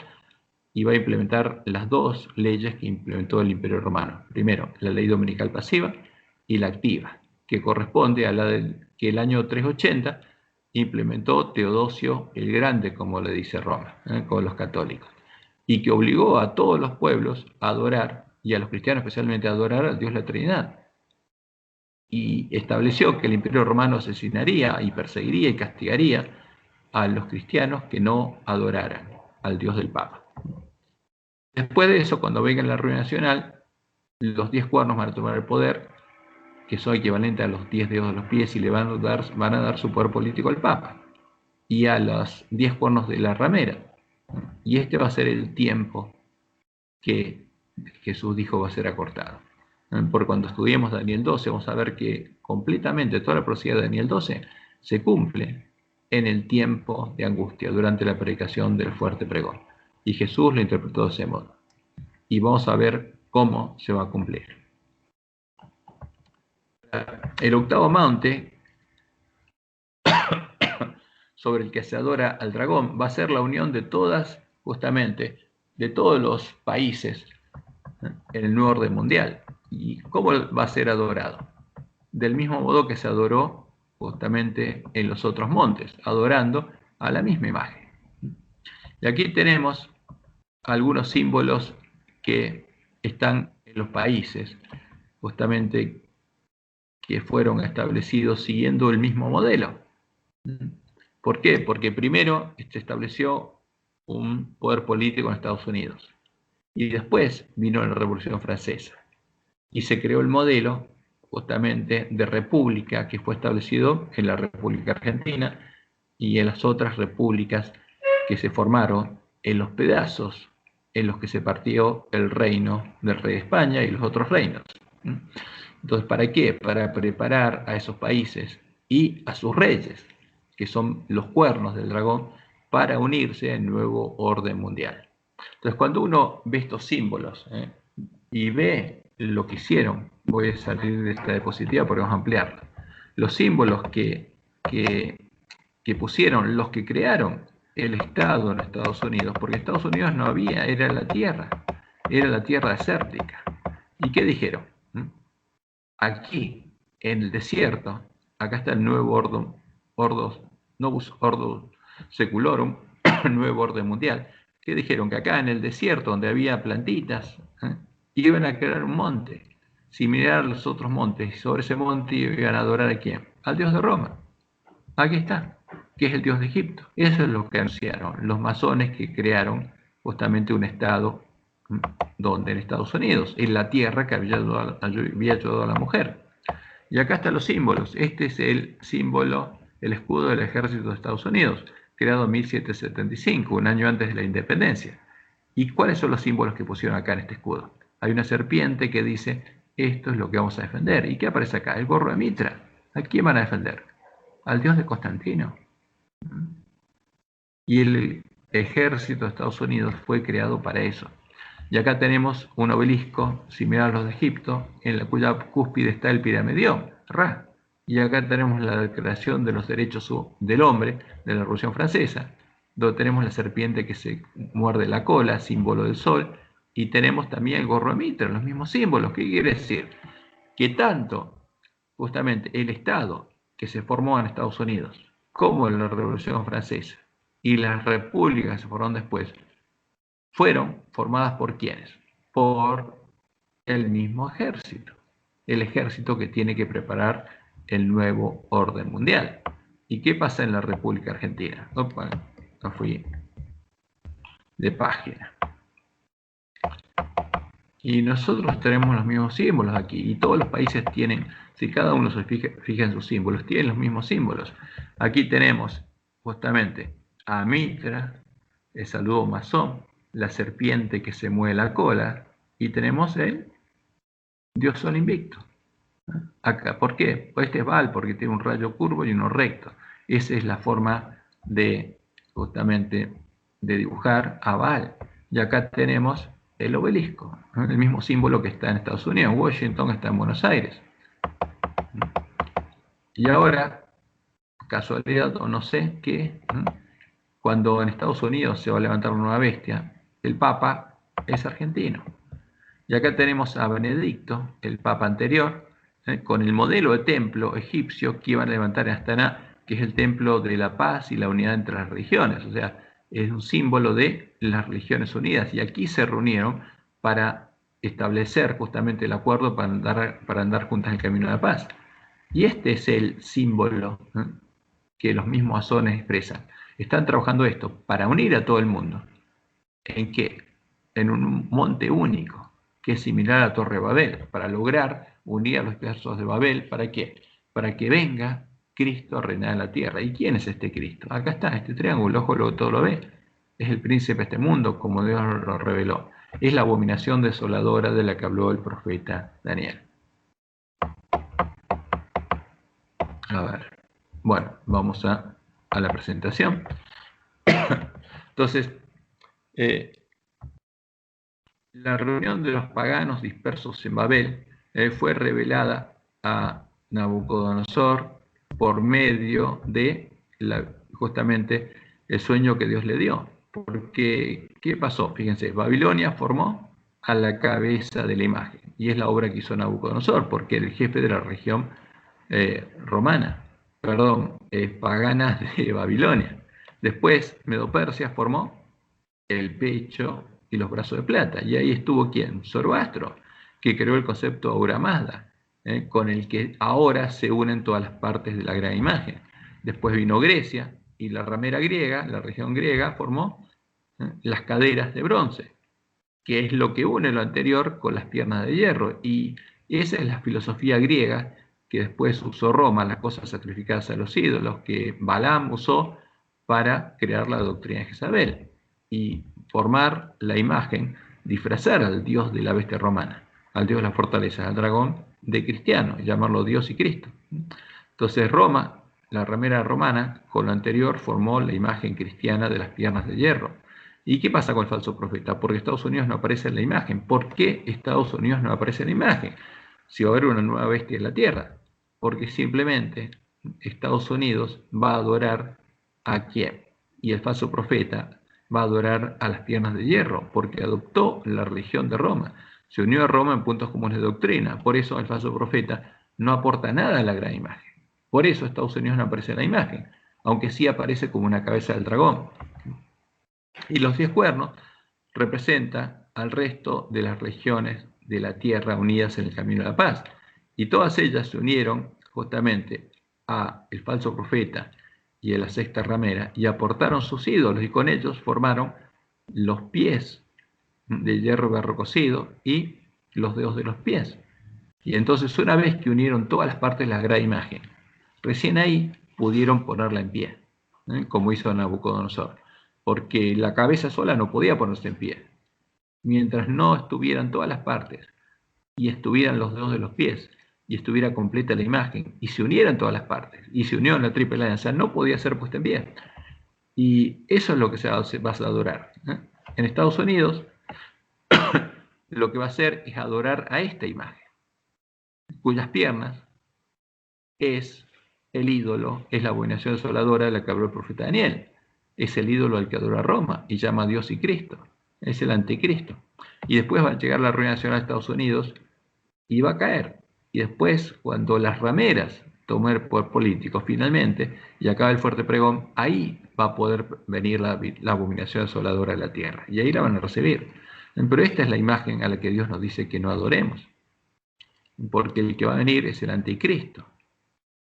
A: y va a implementar las dos leyes que implementó el Imperio Romano. Primero, la ley dominical pasiva y la activa, que corresponde a la que el año 380 implementó Teodosio el Grande, como le dice Roma, con los católicos, y que obligó a todos los pueblos a adorar, y a los cristianos especialmente a adorar al Dios de la Trinidad. Y estableció que el Imperio Romano asesinaría y perseguiría y castigaría a los cristianos que no adoraran al Dios del Papa. Después de eso, cuando venga la ruina nacional, los 10 cuernos van a tomar el poder, que son equivalentes a los 10 dedos de los pies, y le van a dar su poder político al Papa, y a los 10 cuernos de la ramera. Y este va a ser el tiempo que Jesús dijo va a ser acortado. Porque cuando estudiemos Daniel 12, vamos a ver que completamente toda la profecía de Daniel 12 se cumple en el tiempo de angustia, durante la predicación del fuerte pregón. Y Jesús lo interpretó de ese modo. Y vamos a ver cómo se va a cumplir. El octavo monte, sobre el que se adora al dragón, va a ser la unión de todas, justamente, de todos los países en el nuevo orden mundial. ¿Y cómo va a ser adorado? Del mismo modo que se adoró justamente en los otros montes, adorando a la misma imagen. Y aquí tenemos algunos símbolos que están en los países, justamente que fueron establecidos siguiendo el mismo modelo. ¿Por qué? Porque primero se estableció un poder político en Estados Unidos y después vino la Revolución Francesa y se creó el modelo justamente de república que fue establecido en la República Argentina y en las otras repúblicas que se formaron en los pedazos en los que se partió el reino del rey de España y los otros reinos. Entonces, ¿para qué? Para preparar a esos países y a sus reyes, que son los cuernos del dragón, para unirse al nuevo orden mundial. Entonces, cuando uno ve estos símbolos y ve lo que hicieron, voy a salir de esta diapositiva porque vamos a ampliarla, los símbolos que pusieron los que crearon el Estado en Estados Unidos, porque Estados Unidos no había, era la tierra desértica. ¿Y qué dijeron? Aquí, en el desierto, acá está el nuevo novus ordo seculorum, nuevo orden mundial, que dijeron que acá en el desierto, donde había plantitas, iban a crear un monte, similar a los otros montes, y sobre ese monte iban a adorar ¿a quién? Al dios de Roma. Aquí está, que es el dios de Egipto. Eso es lo que anunciaron los masones que crearon justamente un estado donde en Estados Unidos, en la tierra que había ayudado a la mujer. Y acá están los símbolos. Este es el símbolo, el escudo del ejército de Estados Unidos, creado en 1775, un año antes de la independencia. ¿Y cuáles son los símbolos que pusieron acá en este escudo? Hay una serpiente que dice, esto es lo que vamos a defender. ¿Y qué aparece acá? El gorro de Mitra. ¿A quién van a defender? Al dios de Constantino. Y el ejército de Estados Unidos fue creado para eso. Y acá tenemos un obelisco similar a los de Egipto, en la cuya cúspide está el piramidión, Ra. Y acá tenemos la Declaración de los Derechos del Hombre de la Revolución Francesa, donde tenemos la serpiente que se muerde la cola, símbolo del sol, y tenemos también el gorro de Mitra, los mismos símbolos. ¿Qué quiere decir? Que tanto justamente el Estado que se formó en Estados Unidos, como en la Revolución Francesa, y las repúblicas que se formaron después, fueron formadas por ¿quiénes? Por el mismo ejército. El ejército que tiene que preparar el nuevo orden mundial. ¿Y qué pasa en la República Argentina? Opa, no fui de página. Y nosotros tenemos los mismos símbolos aquí. Y todos los países tienen, si cada uno se fija en sus símbolos, tienen los mismos símbolos. Aquí tenemos justamente a Mitra, el saludo masón, la serpiente que se mueve la cola, y tenemos el dios sol invicto. Acá, ¿por qué? Este es Baal, porque tiene un rayo curvo y uno recto. Esa es la forma de, justamente, de dibujar a Baal. Y acá tenemos el obelisco, el mismo símbolo que está en Estados Unidos. Washington está en Buenos Aires. Y ahora, casualidad o no sé qué, cuando en Estados Unidos se va a levantar una nueva bestia, el Papa es argentino. Y acá tenemos a Benedicto, el Papa anterior, con el modelo de templo egipcio que iban a levantar en Astana, que es el templo de la paz y la unidad entre las religiones. O sea, es un símbolo de las religiones unidas. Y aquí se reunieron para establecer justamente el acuerdo para andar juntas en el camino de la paz. Y este es el símbolo que los mismos masones expresan. Están trabajando esto para unir a todo el mundo. ¿En qué? En un monte único, que es similar a Torre Babel, para lograr unir a los pedazos de Babel. ¿Para qué? Para que venga Cristo a reinar en la tierra. ¿Y quién es este Cristo? Acá está, este triángulo, ojo, todo lo ve. Es el príncipe de este mundo, como Dios lo reveló. Es la abominación desoladora de la que habló el profeta Daniel. A ver, bueno, vamos a la presentación. Entonces, la reunión de los paganos dispersos en Babel fue revelada a Nabucodonosor por medio de justamente el sueño que Dios le dio. Porque, ¿qué pasó? Fíjense, Babilonia formó a la cabeza de la imagen, y es la obra que hizo Nabucodonosor, porque era el jefe de la región pagana de Babilonia. Después, Medo-Persia formó el pecho y los brazos de plata. Y ahí estuvo ¿quién? Zoroastro, que creó el concepto Ahura Mazda, con el que ahora se unen todas las partes de la gran imagen. Después vino Grecia, y la ramera griega, la región griega, formó las caderas de bronce, que es lo que une lo anterior con las piernas de hierro. Y esa es la filosofía griega que después usó Roma, las cosas sacrificadas a los ídolos, que Balaam usó para crear la doctrina de Jezabel y formar la imagen, disfrazar al dios de la bestia romana, al dios de la fortaleza, al dragón de cristiano, llamarlo Dios y Cristo. Entonces Roma, la ramera romana, con lo anterior formó la imagen cristiana de las piernas de hierro. ¿Y qué pasa con el falso profeta? Porque Estados Unidos no aparece en la imagen. ¿Por qué Estados Unidos no aparece en la imagen? Si va a haber una nueva bestia en la tierra. Porque simplemente Estados Unidos va a adorar a quién. Y el falso profeta va a adorar a las piernas de hierro, porque adoptó la religión de Roma. Se unió a Roma en puntos comunes de doctrina. Por eso el falso profeta no aporta nada a la gran imagen. Por eso Estados Unidos no aparece en la imagen, aunque sí aparece como una cabeza del dragón. Y los 10 cuernos representan al resto de las regiones de la tierra unidas en el camino de la paz. Y todas ellas se unieron justamente a el falso profeta y a la sexta ramera y aportaron sus ídolos, y con ellos formaron los pies de hierro barro cocido y los dedos de los pies. Y entonces, una vez que unieron todas las partes de la gran imagen, recién ahí pudieron ponerla en pie, como hizo Nabucodonosor, porque la cabeza sola no podía ponerse en pie. Mientras no estuvieran todas las partes y estuvieran los dedos de los pies y estuviera completa la imagen y se unieran todas las partes y se unió en la triple alianza, no podía ser puesta en pie. Y eso es lo que se va a adorar. En Estados Unidos lo que va a hacer es adorar a esta imagen, cuyas piernas es el ídolo, es la abominación desoladora de la que habló el profeta Daniel. Es el ídolo al que adora Roma y llama a Dios y Cristo. Es el anticristo. Y después va a llegar la ruina nacional de Estados Unidos y va a caer. Y después, cuando las rameras tomen el poder político finalmente y acabe el fuerte pregón, ahí va a poder venir la abominación desoladora de la tierra. Y ahí la van a recibir. Pero esta es la imagen a la que Dios nos dice que no adoremos. Porque el que va a venir es el anticristo,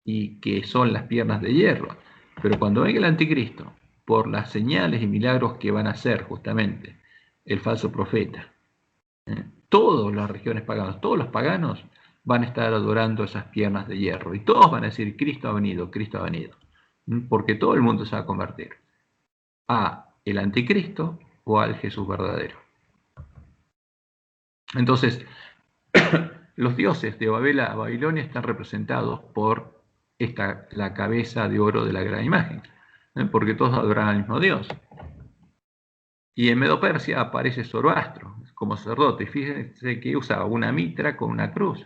A: y que son las piernas de hierro. Pero cuando venga el anticristo, por las señales y milagros que van a hacer justamente el falso profeta, todas las regiones paganas, todos los paganos van a estar adorando esas piernas de hierro, y todos van a decir: Cristo ha venido, Cristo ha venido, porque todo el mundo se va a convertir a el anticristo o al Jesús verdadero. Entonces, los dioses de Babilonia están representados por la cabeza de oro de la gran imagen, porque todos adoran al mismo Dios. Y en Medo-Persia aparece Zoroastro como sacerdote. Fíjense que usaba una mitra con una cruz,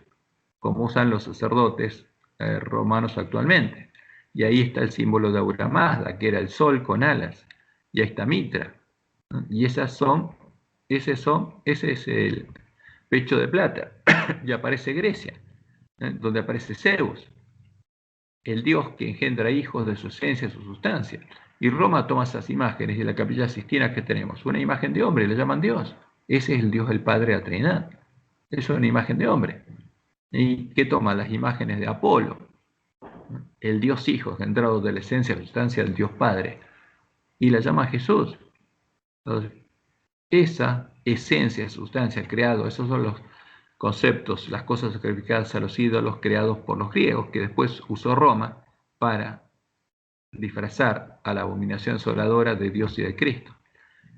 A: como usan los sacerdotes romanos actualmente. Y ahí está el símbolo de Ahura Mazda, que era el sol con alas. Y ahí está Mitra. Y esas son Ese es el pecho de plata. Y aparece Grecia, donde aparece Zeus, el dios que engendra hijos de su esencia, su sustancia. Y Roma toma esas imágenes y la Capilla Sistina que tenemos, una imagen de hombre, le llaman Dios. Ese es el Dios del Padre de la Trinidad. Eso es una imagen de hombre. ¿Y qué toma? Las imágenes de Apolo, el Dios Hijo, engendrado de la esencia, la sustancia del Dios Padre, y la llama Jesús. Entonces, esa esencia, sustancia, creado, esos son los conceptos, las cosas sacrificadas a los ídolos creados por los griegos, que después usó Roma para disfrazar a la abominación asoladora de Dios y de Cristo.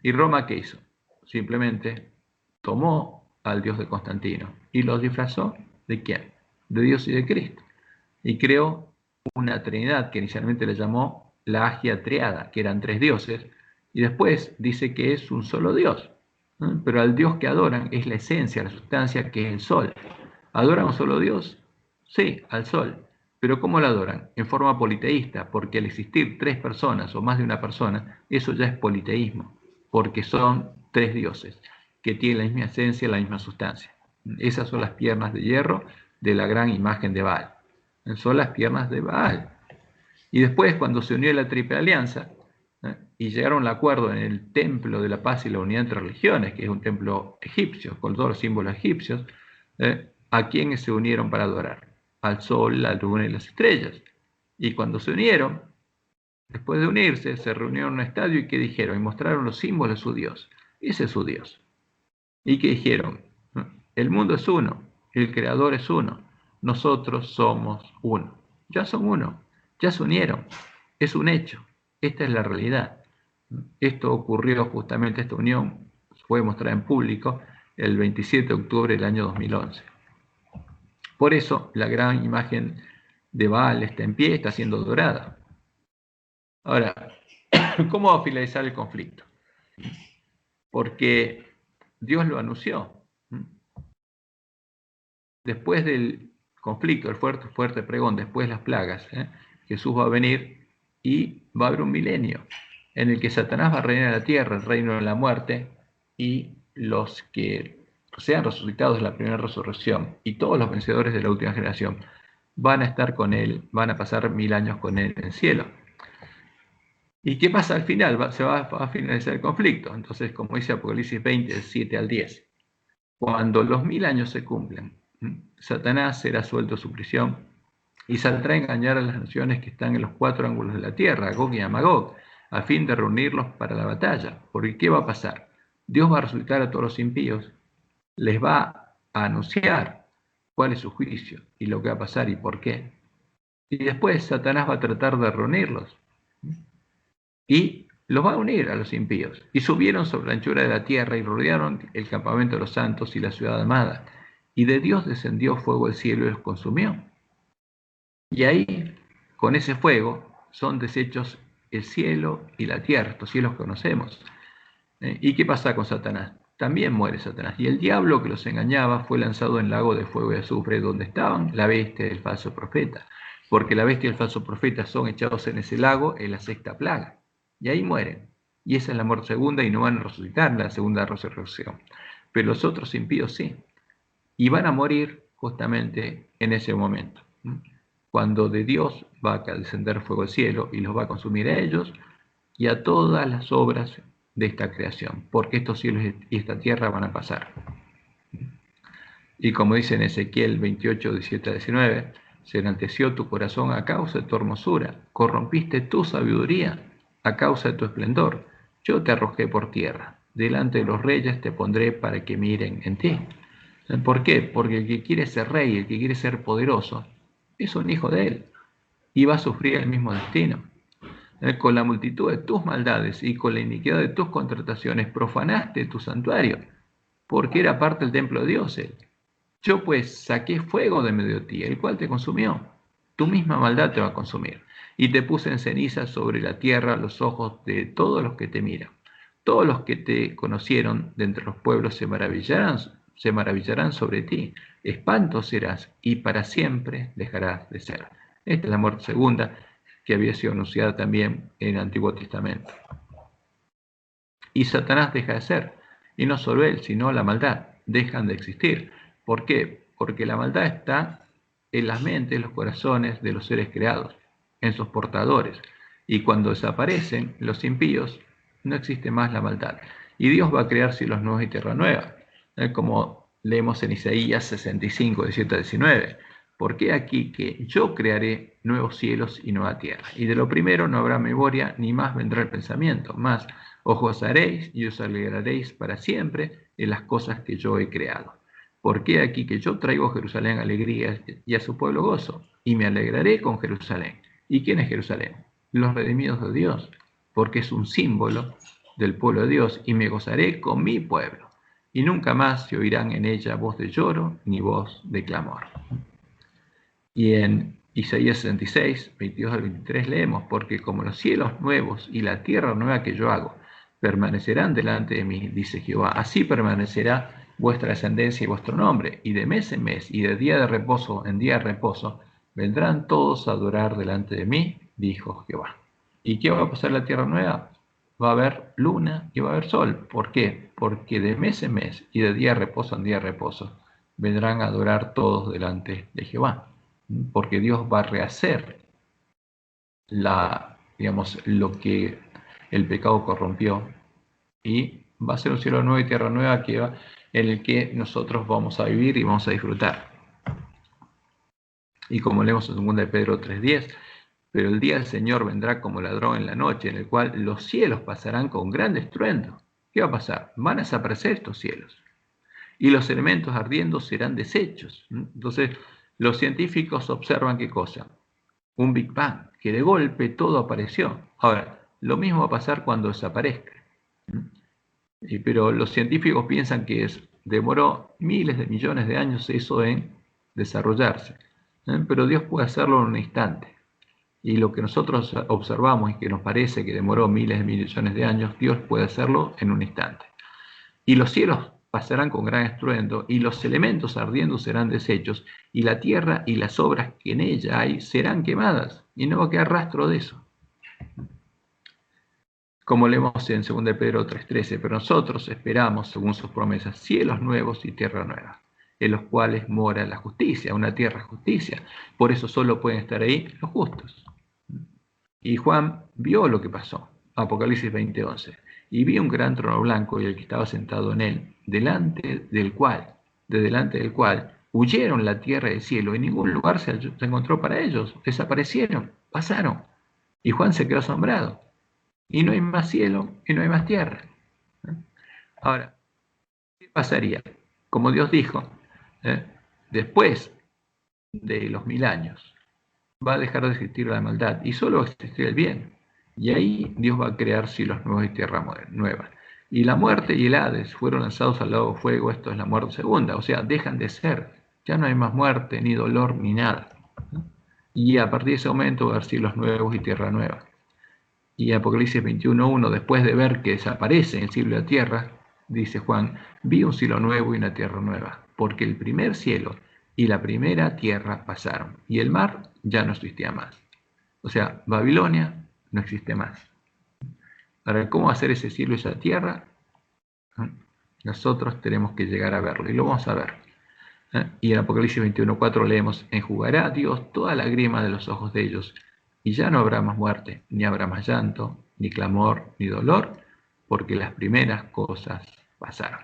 A: ¿Y Roma qué hizo? Simplemente tomó al Dios de Constantino y lo disfrazó ¿de quién? De Dios y de Cristo. Y creó una trinidad que inicialmente le llamó la Agia Triada, que eran tres dioses, y después dice que es un solo Dios. Pero al Dios que adoran es la esencia, la sustancia, que es el sol. ¿Adoran a un solo Dios? Sí, al sol. Pero ¿cómo lo adoran? En forma politeísta, porque al existir tres personas o más de una persona, eso ya es politeísmo, porque son tres dioses que tienen la misma esencia, la misma sustancia. Esas son las piernas de hierro de la gran imagen de Baal. Son las piernas de Baal. Y después, cuando se unió la Triple Alianza, y llegaron al acuerdo en el Templo de la Paz y la Unidad entre Religiones, que es un templo egipcio, con todos los símbolos egipcios, ¿a quiénes se unieron para adorar? Al sol, la luna y las estrellas. Y cuando se unieron, después de unirse, se reunieron en un estadio y ¿qué dijeron? Y mostraron los símbolos de su Dios. Ese es su Dios. ¿Y qué dijeron? El mundo es uno, el creador es uno, nosotros somos uno. Ya son uno, ya se unieron, es un hecho, esta es la realidad. Esto ocurrió justamente, esta unión fue mostrada en público el 27 de octubre del año 2011. Por eso la gran imagen de Baal está en pie, está siendo dorada. Ahora, ¿cómo va a finalizar el conflicto? Porque Dios lo anunció. Después del conflicto, el fuerte pregón, después de las plagas, Jesús va a venir y va a haber un milenio en el que Satanás va a reinar la tierra, el reino de la muerte, y los que sean resucitados de la primera resurrección y todos los vencedores de la última generación van a estar con él, van a pasar 1000 años con él en el cielo. ¿Y qué pasa al final? Se va a finalizar el conflicto. Entonces, como dice Apocalipsis 20, del 7 al 10, cuando los 1000 años se cumplen, Satanás será suelto de su prisión y saldrá a engañar a las naciones que están en los cuatro ángulos de la tierra, a Gog y a Magog, a fin de reunirlos para la batalla. Porque ¿qué va a pasar? Dios va a resucitar a todos los impíos, les va a anunciar cuál es su juicio y lo que va a pasar y por qué. Y después Satanás va a tratar de reunirlos y los va a unir a los impíos. Y subieron sobre la anchura de la tierra y rodearon el campamento de los santos y la ciudad amada. Y de Dios descendió fuego del cielo y los consumió. Y ahí, con ese fuego, son deshechos el cielo y la tierra, estos cielos que conocemos. ¿Y qué pasa con Satanás? También muere Satanás. Y el diablo que los engañaba fue lanzado en el lago de fuego y azufre, donde estaban la bestia y el falso profeta. Porque la bestia y el falso profeta son echados en ese lago en la sexta plaga. Y ahí mueren. Y esa es la muerte segunda y no van a resucitar en la segunda resurrección. Pero los otros impíos sí. Y van a morir justamente en ese momento. Cuando de Dios va a descender fuego del cielo y los va a consumir a ellos y a todas las obras de esta creación, porque estos cielos y esta tierra van a pasar. Y como dice en Ezequiel 28, 17 a 19, se enalteció tu corazón a causa de tu hermosura, corrompiste tu sabiduría a causa de tu esplendor. Yo te arrojé por tierra, delante de los reyes te pondré para que miren en ti. ¿Por qué? Porque el que quiere ser rey, el que quiere ser poderoso, es un hijo de él y va a sufrir el mismo destino. Con la multitud de tus maldades y con la iniquidad de tus contrataciones profanaste tu santuario, porque era parte del templo de Dios él. Yo pues saqué fuego de medio de ti, el cual te consumió. Tu misma maldad te va a consumir. Y te puse en ceniza sobre la tierra los ojos de todos los que te miran. Todos los que te conocieron de entre los pueblos se maravillarán sobre ti. Espanto serás y para siempre dejarás de ser. Esta es la muerte segunda que había sido anunciada también en el Antiguo Testamento. Y Satanás deja de ser Y no solo él, sino la maldad, dejan de existir. ¿Por qué? Porque la maldad está en las mentes, los corazones de los seres creados, en sus portadores. Y cuando desaparecen los impíos, no existe más la maldad. Y Dios va a crear cielos nuevos y tierra nueva, como leemos en Isaías 65, 17 a 19. Porque aquí que yo crearé nuevos cielos y nueva tierra. Y de lo primero no habrá memoria, ni más vendrá el pensamiento. Más os gozaréis y os alegraréis para siempre en las cosas que yo he creado. Porque aquí que yo traigo a Jerusalén alegría y a su pueblo gozo, y me alegraré con Jerusalén. ¿Y quién es Jerusalén? Los redimidos de Dios, porque es un símbolo del pueblo de Dios, y me gozaré con mi pueblo. Y nunca más se oirán en ella voz de lloro ni voz de clamor. Y en Isaías 66, 22 al 23 leemos, porque como los cielos nuevos y la tierra nueva que yo hago permanecerán delante de mí, dice Jehová, así permanecerá vuestra descendencia y vuestro nombre, y de mes en mes y de día de reposo en día de reposo vendrán todos a adorar delante de mí, dijo Jehová. ¿Y qué va a pasar en la tierra nueva? Va a haber luna y va a haber sol. ¿Por qué? Porque de mes en mes y de día de reposo en día de reposo vendrán a adorar todos delante de Jehová. Porque Dios va a rehacer lo que el pecado corrompió, y va a ser un cielo nuevo y tierra nueva en el que nosotros vamos a vivir y vamos a disfrutar. Y como leemos en 2 de Pedro 3:10, pero el día del Señor vendrá como ladrón en la noche, en el cual los cielos pasarán con gran estruendo. ¿Qué va a pasar? Van a desaparecer estos cielos, y los elementos ardiendo serán deshechos. Entonces, los científicos observan qué cosa: un Big Bang, que de golpe todo apareció. Ahora, lo mismo va a pasar cuando desaparezca. Pero los científicos piensan que demoró miles de millones de años eso en desarrollarse. Pero Dios puede hacerlo en un instante. Y lo que nosotros observamos y que nos parece que demoró miles de millones de años, Dios puede hacerlo en un instante. Y los cielos pasarán con gran estruendo, y los elementos ardiendo serán deshechos, y la tierra y las obras que en ella hay serán quemadas, y no va a quedar rastro de eso. Como leemos en 2 de Pedro 3:13, pero nosotros esperamos, según sus promesas, cielos nuevos y tierra nueva, en los cuales mora la justicia, una tierra justicia. Por eso solo pueden estar ahí los justos. Y Juan vio lo que pasó, Apocalipsis 20:11, y vi un gran trono blanco y el que estaba sentado en él, de delante del cual huyeron la tierra y el cielo, y ningún lugar se encontró para ellos, desaparecieron, pasaron. Y Juan se quedó asombrado, y no hay más cielo y no hay más tierra. Ahora, ¿qué pasaría? Como Dios dijo, después de los 1000 años, va a dejar de existir la maldad y solo va a existir el bien. Y ahí Dios va a crear cielos nuevos y tierra nueva. Y la muerte y el Hades fueron lanzados al lago de fuego. Esto es la muerte segunda. O sea, dejan de ser. Ya no hay más muerte, ni dolor, ni nada. Y a partir de ese momento va a haber cielos nuevos y tierra nueva. Y Apocalipsis 21:1, después de ver que desaparece el cielo y la tierra, dice Juan, vi un cielo nuevo y una tierra nueva, porque el primer cielo y la primera tierra pasaron, y el mar ya no existía más. O sea, Babilonia no existe más. Ahora, ¿cómo hacer ese cielo y esa tierra? Nosotros tenemos que llegar a verlo, y lo vamos a ver. Y en Apocalipsis 21:4 leemos, enjugará Dios toda lágrima de los ojos de ellos, y ya no habrá más muerte, ni habrá más llanto, ni clamor, ni dolor, porque las primeras cosas pasaron.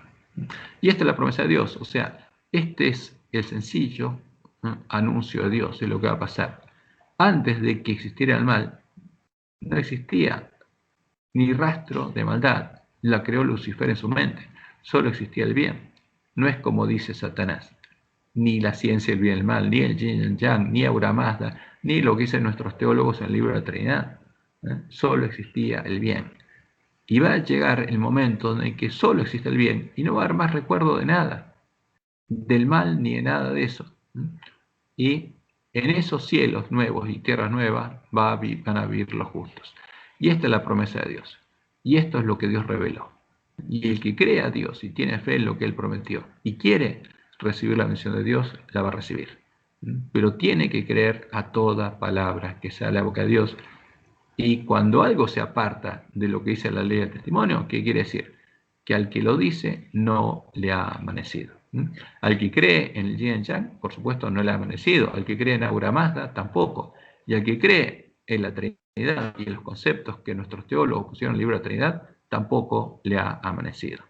A: Y esta es la promesa de Dios, o sea, este es el sencillo anuncio de Dios de lo que va a pasar. Antes de que existiera el mal, no existía ni rastro de maldad, la creó Lucifer en su mente, solo existía el bien. No es como dice Satanás, ni la ciencia del bien y el mal, ni el yin y el yang, ni Ahura Mazda, ni lo que dicen nuestros teólogos en el libro de la Trinidad. Solo existía el bien. Y va a llegar el momento en que solo existe el bien y no va a haber más recuerdo de nada, del mal ni de nada de eso. Y en esos cielos nuevos y tierras nuevas van a vivir los justos. Y esta es la promesa de Dios. Y esto es lo que Dios reveló. Y el que cree a Dios y tiene fe en lo que Él prometió y quiere recibir la bendición de Dios, la va a recibir. Pero tiene que creer a toda palabra que sale a la boca de Dios. Y cuando algo se aparta de lo que dice la ley del testimonio, ¿qué quiere decir? que al que lo dice no le ha amanecido. Al que cree en el Yin Yang, por supuesto, no le ha amanecido. Al que cree en Ahura Mazda, tampoco. Y al que cree en la Trinidad y en los conceptos que nuestros teólogos pusieron en el libro de la Trinidad, tampoco le ha amanecido.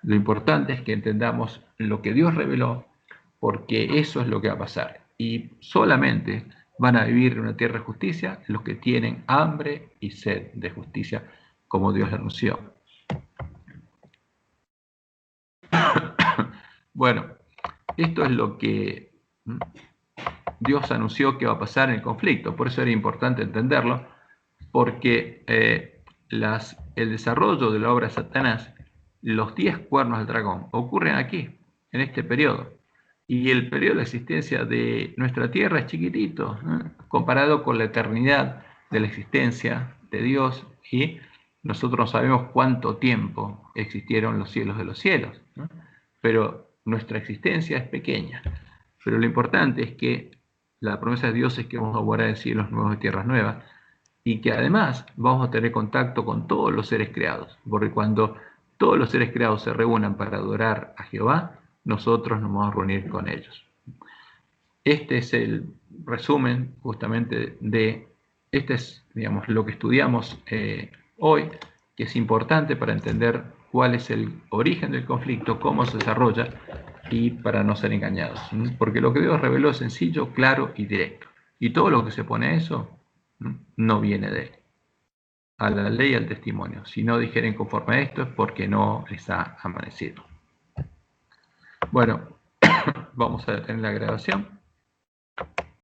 A: Lo importante es que entendamos lo que Dios reveló, porque eso es lo que va a pasar. Y solamente van a vivir en una tierra de justicia los que tienen hambre y sed de justicia, como Dios anunció. Bueno, esto es lo que Dios anunció que va a pasar en el conflicto. Por eso era importante entenderlo, porque el desarrollo de la obra de Satanás, los 10 cuernos del dragón, ocurren aquí, en este periodo. Y el periodo de existencia de nuestra tierra es chiquitito, comparado con la eternidad de la existencia de Dios, y nosotros no sabemos cuánto tiempo existieron los cielos de los cielos, pero nuestra existencia es pequeña. Pero lo importante es que la promesa de Dios es que vamos a morar en cielos nuevos y tierras nuevas, y que además vamos a tener contacto con todos los seres creados, porque cuando todos los seres creados se reúnan para adorar a Jehová, nosotros nos vamos a reunir con ellos. Este es el resumen justamente de, este es, digamos, lo que estudiamos hoy, que es importante para entender cuál es el origen del conflicto, cómo se desarrolla, y para no ser engañados. Porque lo que Dios reveló es sencillo, claro y directo. Y todo lo que se pone a eso no viene de él. A la ley y al testimonio. Si no dijeren conforme a esto es porque no les ha amanecido. Bueno, vamos a detener la grabación.